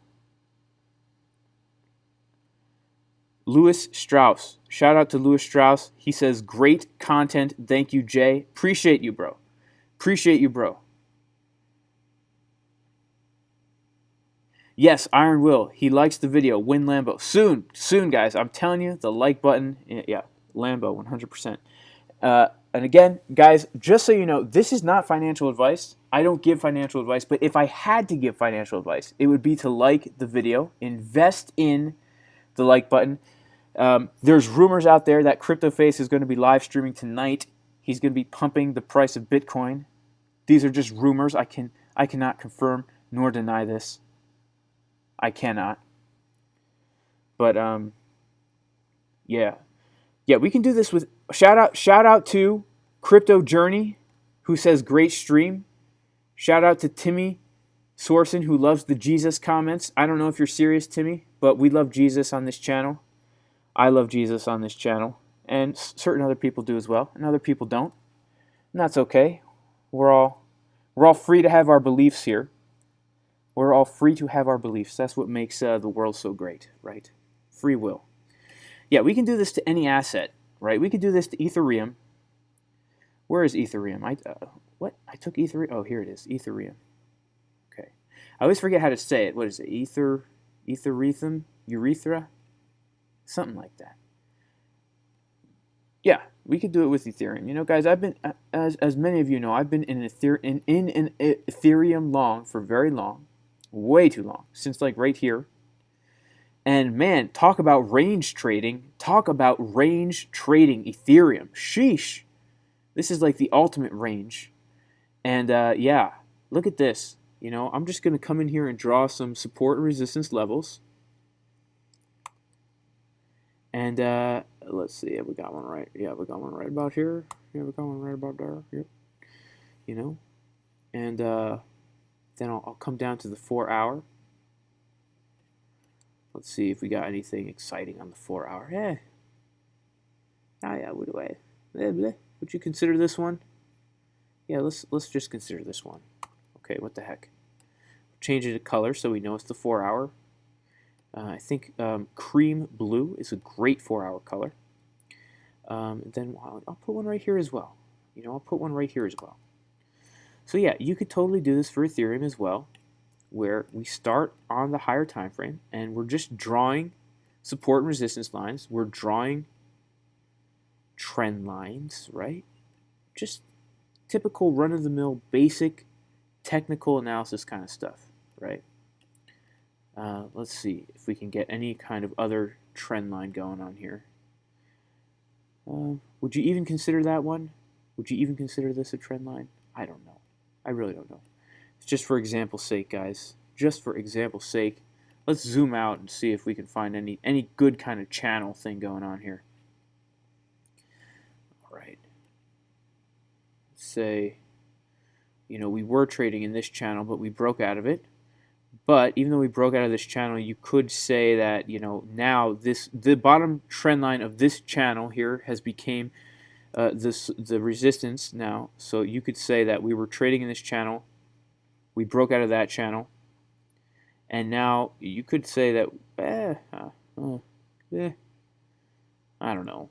Louis Strauss. Shout out to Louis Strauss. He says, great content. Thank you, Jay. Appreciate you, bro. Appreciate you, bro. Yes, Iron Will. He likes the video. Win Lambo. Soon. Soon, guys. I'm telling you, the like button. Yeah, Lambo, 100%. And again, guys, just so you know, this is not financial advice. I don't give financial advice. But if I had to give financial advice, it would be to like the video, invest in the like button. There's rumors out there that Crypto Face is going to be live streaming tonight. He's going to be pumping the price of Bitcoin. These are just rumors. I cannot confirm nor deny this. I cannot. But yeah, we can do this with shout out to Crypto Journey, who says great stream. Shout out to Timmy Sorson, who loves the Jesus comments. I don't know if you're serious, Timmy, but we love Jesus on this channel. I love Jesus on this channel, and certain other people do as well, and other people don't. And that's okay. We're all free to have our beliefs here. We're all free to have our beliefs. That's what makes the world so great, right? Free will. Yeah, we can do this to any asset, right? We could do this to Ethereum. Where is Ethereum? What? I took Ethereum. Oh, here it is. Ethereum. Okay. I always forget how to say it. What is it? Ethereum? Urethra? Something like that. Yeah, we could do it with Ethereum. You know, guys, I've been, as many of you know, I've been in Ethereum long for very long. Way too long. Since like right here. And man, talk about range trading. Talk about range trading Ethereum. Sheesh. This is like the ultimate range. And yeah, look at this. You know, I'm just going to come in here and draw some support and resistance levels. And let's see, have we got one right? Yeah, we got one right about here. Yeah, we got one right about there. Yep. You know, and then I'll come down to the 4 hour. Let's see if we got anything exciting on the 4 hour. Oh yeah, what do I? Would you consider this one? Yeah, let's just consider this one. Okay, what the heck? Change it to color so we know it's the 4 hour. I think cream blue is a great 4 hour color. Then I'll put one right here as well. You know, I'll put one right here as well. So yeah, you could totally do this for Ethereum as well, where we start on the higher time frame and we're just drawing support and resistance lines. We're drawing trend lines, right? Just typical run-of-the-mill, basic technical analysis kind of stuff, right? Let's see if we can get any kind of other trend line going on here. Would you even consider that one? Would you even consider this a trend line? I don't know. I really don't know. It's just for example's sake, guys. Just for example's sake. Let's zoom out and see if we can find any good kind of channel thing going on here. All right. Let's say, you know, we were trading in this channel, but we broke out of it. But even though we broke out of this channel, you could say that, you know, now the bottom trend line of this channel here has became the resistance now. So you could say that we were trading in this channel, we broke out of that channel, and now you could say that I don't know.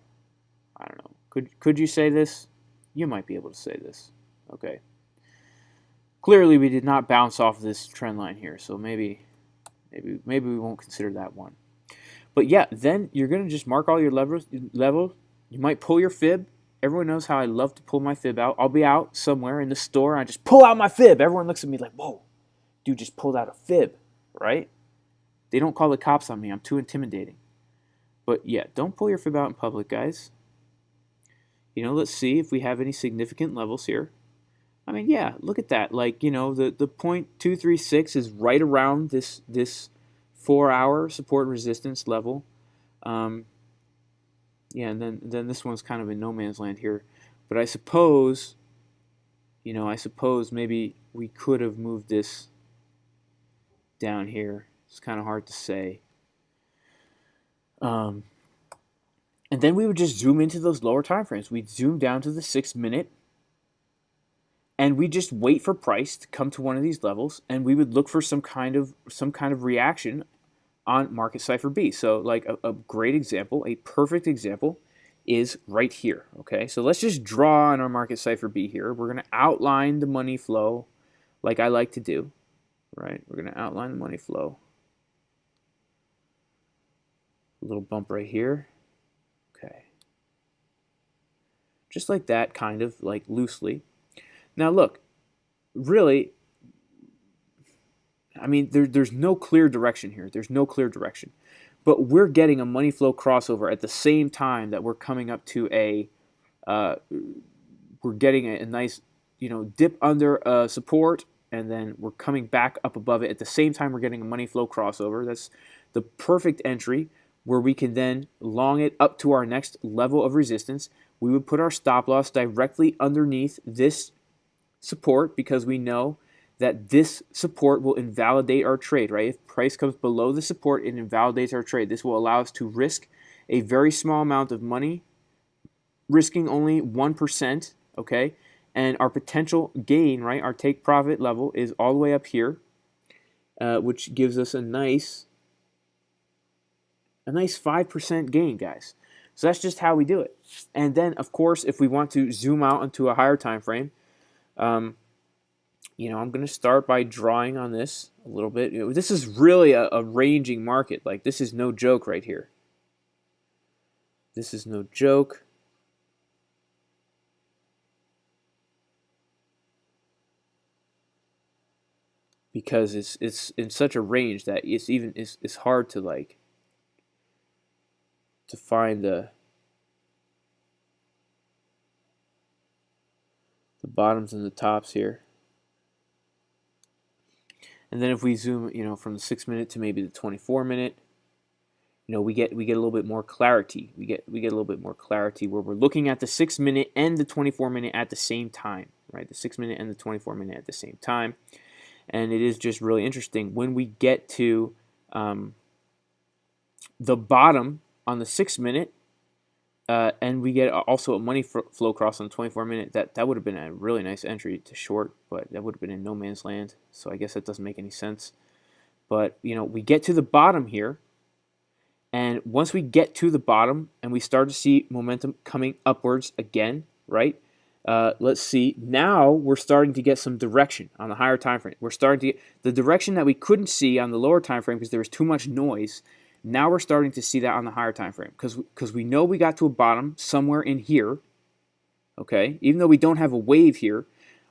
Could you say this? You might be able to say this. Okay. Clearly, we did not bounce off this trend line here, so maybe we won't consider that one. But yeah, then you're gonna just mark all your levels. You might pull your fib. Everyone knows how I love to pull my fib out. I'll be out somewhere in the store, and I just pull out my fib. Everyone looks at me like, "Whoa, dude just pulled out a fib," right? They don't call the cops on me. I'm too intimidating. But yeah, don't pull your fib out in public, guys. You know, let's see if we have any significant levels here. I mean, yeah, look at that. Like, you know, the 0.236 is right around this 4 hour support resistance level. Yeah, and then this one's kind of in no man's land here. But I suppose, you know, maybe we could have moved this down here. It's kind of hard to say. And then we would just zoom into those lower time frames. We'd zoom down to the 6 minute, and we just wait for price to come to one of these levels, and we would look for some kind of reaction on Market Cipher B. So like a great example, a perfect example is right here. Okay, so let's just draw on our Market Cipher B here. We're going to outline the money flow like I like to do, right? We're going to outline the money flow. A little bump right here. Okay. Just like that, kind of like loosely. Now look, really, I mean, there's no clear direction here. There's no clear direction. But we're getting a money flow crossover at the same time that we're coming up to we're getting a nice, you know, dip under support, and then we're coming back up above it. At the same time, we're getting a money flow crossover. That's the perfect entry where we can then long it up to our next level of resistance. We would put our stop loss directly underneath this support because we know that this support will invalidate our trade, right? If price comes below the support, it invalidates our trade. This will allow us to risk a very small amount of money, risking only 1%, okay? And our potential gain, right, our take profit level is all the way up here, which gives us a nice 5% gain, guys. So that's just how we do it. And then, of course, if we want to zoom out into a higher time frame, you know, I'm going to start by drawing on this a little bit. You know, this is really a ranging market. Like, this is no joke right here. This is no joke. Because it's in such a range that it's hard to like to find the bottoms and the tops here. And then if we zoom, you know, from the 6 minute to maybe the 24 minute, we get a little bit more clarity. We get a little bit more clarity where we're looking at the 6-minute and the 24-minute at the same time, right? The 6-minute and the 24-minute at the same time, and it is just really interesting when we get to the bottom on the 6-minute, and we get also a money flow cross on the 24-minute. That would have been a really nice entry to short, but that would have been in no man's land. So I guess that doesn't make any sense. But we get to the bottom here. And once we get to the bottom and we start to see momentum coming upwards again, right? Let's see. Now we're starting to get some direction on the higher time frame. We're starting to get the direction that we couldn't see on the lower time frame because there was too much noise. Now we're starting to see that on the higher time frame because we know we got to a bottom somewhere in here. Okay, even though we don't have a wave here,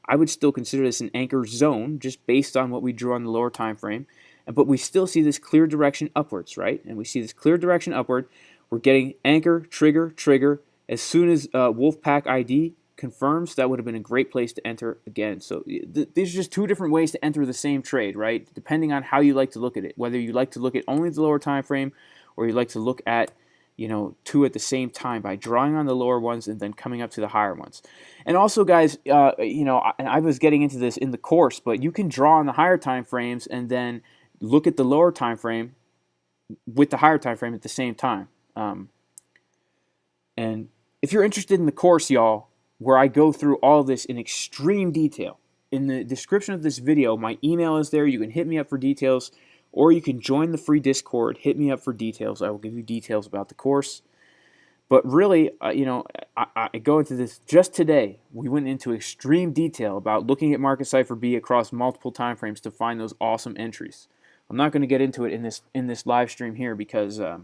I would still consider this an anchor zone just based on what we drew on the lower time frame. But we still see this clear direction upwards, right? And we see this clear direction upward. We're getting anchor, trigger, trigger. As soon as Wolfpack ID confirms, that would have been a great place to enter again. So these are just two different ways to enter the same trade, right? Depending on how you like to look at it. Whether you like to look at only the lower time frame or you like to look at two at the same time by drawing on the lower ones and then coming up to the higher ones. And also, guys, I was getting into this in the course, but you can draw on the higher time frames and then look at the lower time frame with the higher time frame at the same time. And if you're interested in the course, y'all, where I go through all this in extreme detail, in the description of this video, my email is there. You can hit me up for details, or you can join the free Discord. Hit me up for details. I will give you details about the course. But really, I go into this just today. We went into extreme detail about looking at Market Cipher B across multiple time frames to find those awesome entries. I'm not going to get into it in this live stream here because I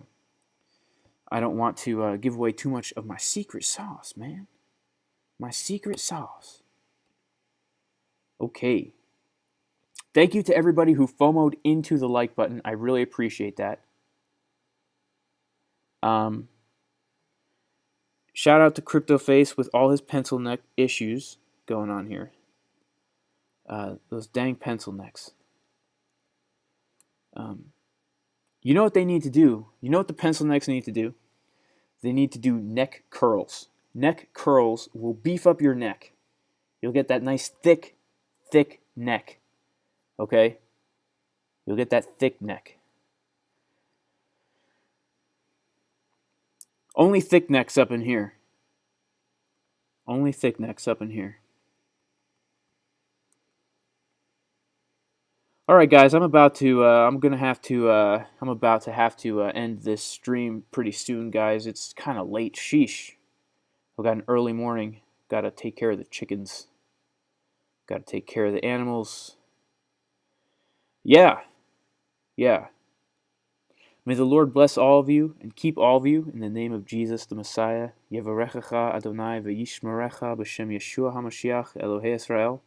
don't want to give away too much of my secret sauce, man. My secret sauce. Okay. Thank you to everybody who FOMO'd into the like button. I really appreciate that. Shout out to CryptoFace with all his pencil neck issues going on here. Those dang pencil necks. You know what they need to do? You know what the pencil necks need to do? They need to do neck curls. Neck curls will beef up your neck. You'll get that nice thick neck. Okay? You'll get that thick neck. Only thick necks up in here. Only thick necks up in here. All right, guys, I'm about to have to end this stream pretty soon, guys. It's kind of late. Sheesh. I've got an early morning. Got to take care of the chickens. Got to take care of the animals. Yeah. May the Lord bless all of you and keep all of you in the name of Jesus the Messiah. Yevarechecha Adonai v'yishmerecha b'shem Yeshua HaMashiach Elohei Israel.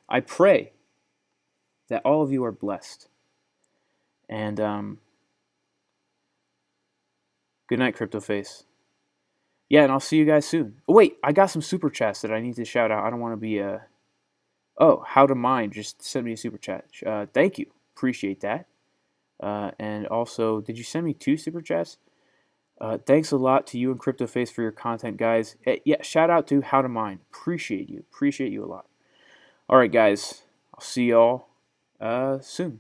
I pray that all of you are blessed. And good night, CryptoFace. Yeah, and I'll see you guys soon. Oh, wait, I got some super chats that I need to shout out. I don't want to be Oh, How to Mine just sent me a super chat. Thank you. Appreciate that. And also, did you send me 2 super chats? Thanks a lot to you and CryptoFace for your content, guys. Yeah, shout out to How to Mine. Appreciate you. Appreciate you a lot. All right, guys. I'll see y'all soon.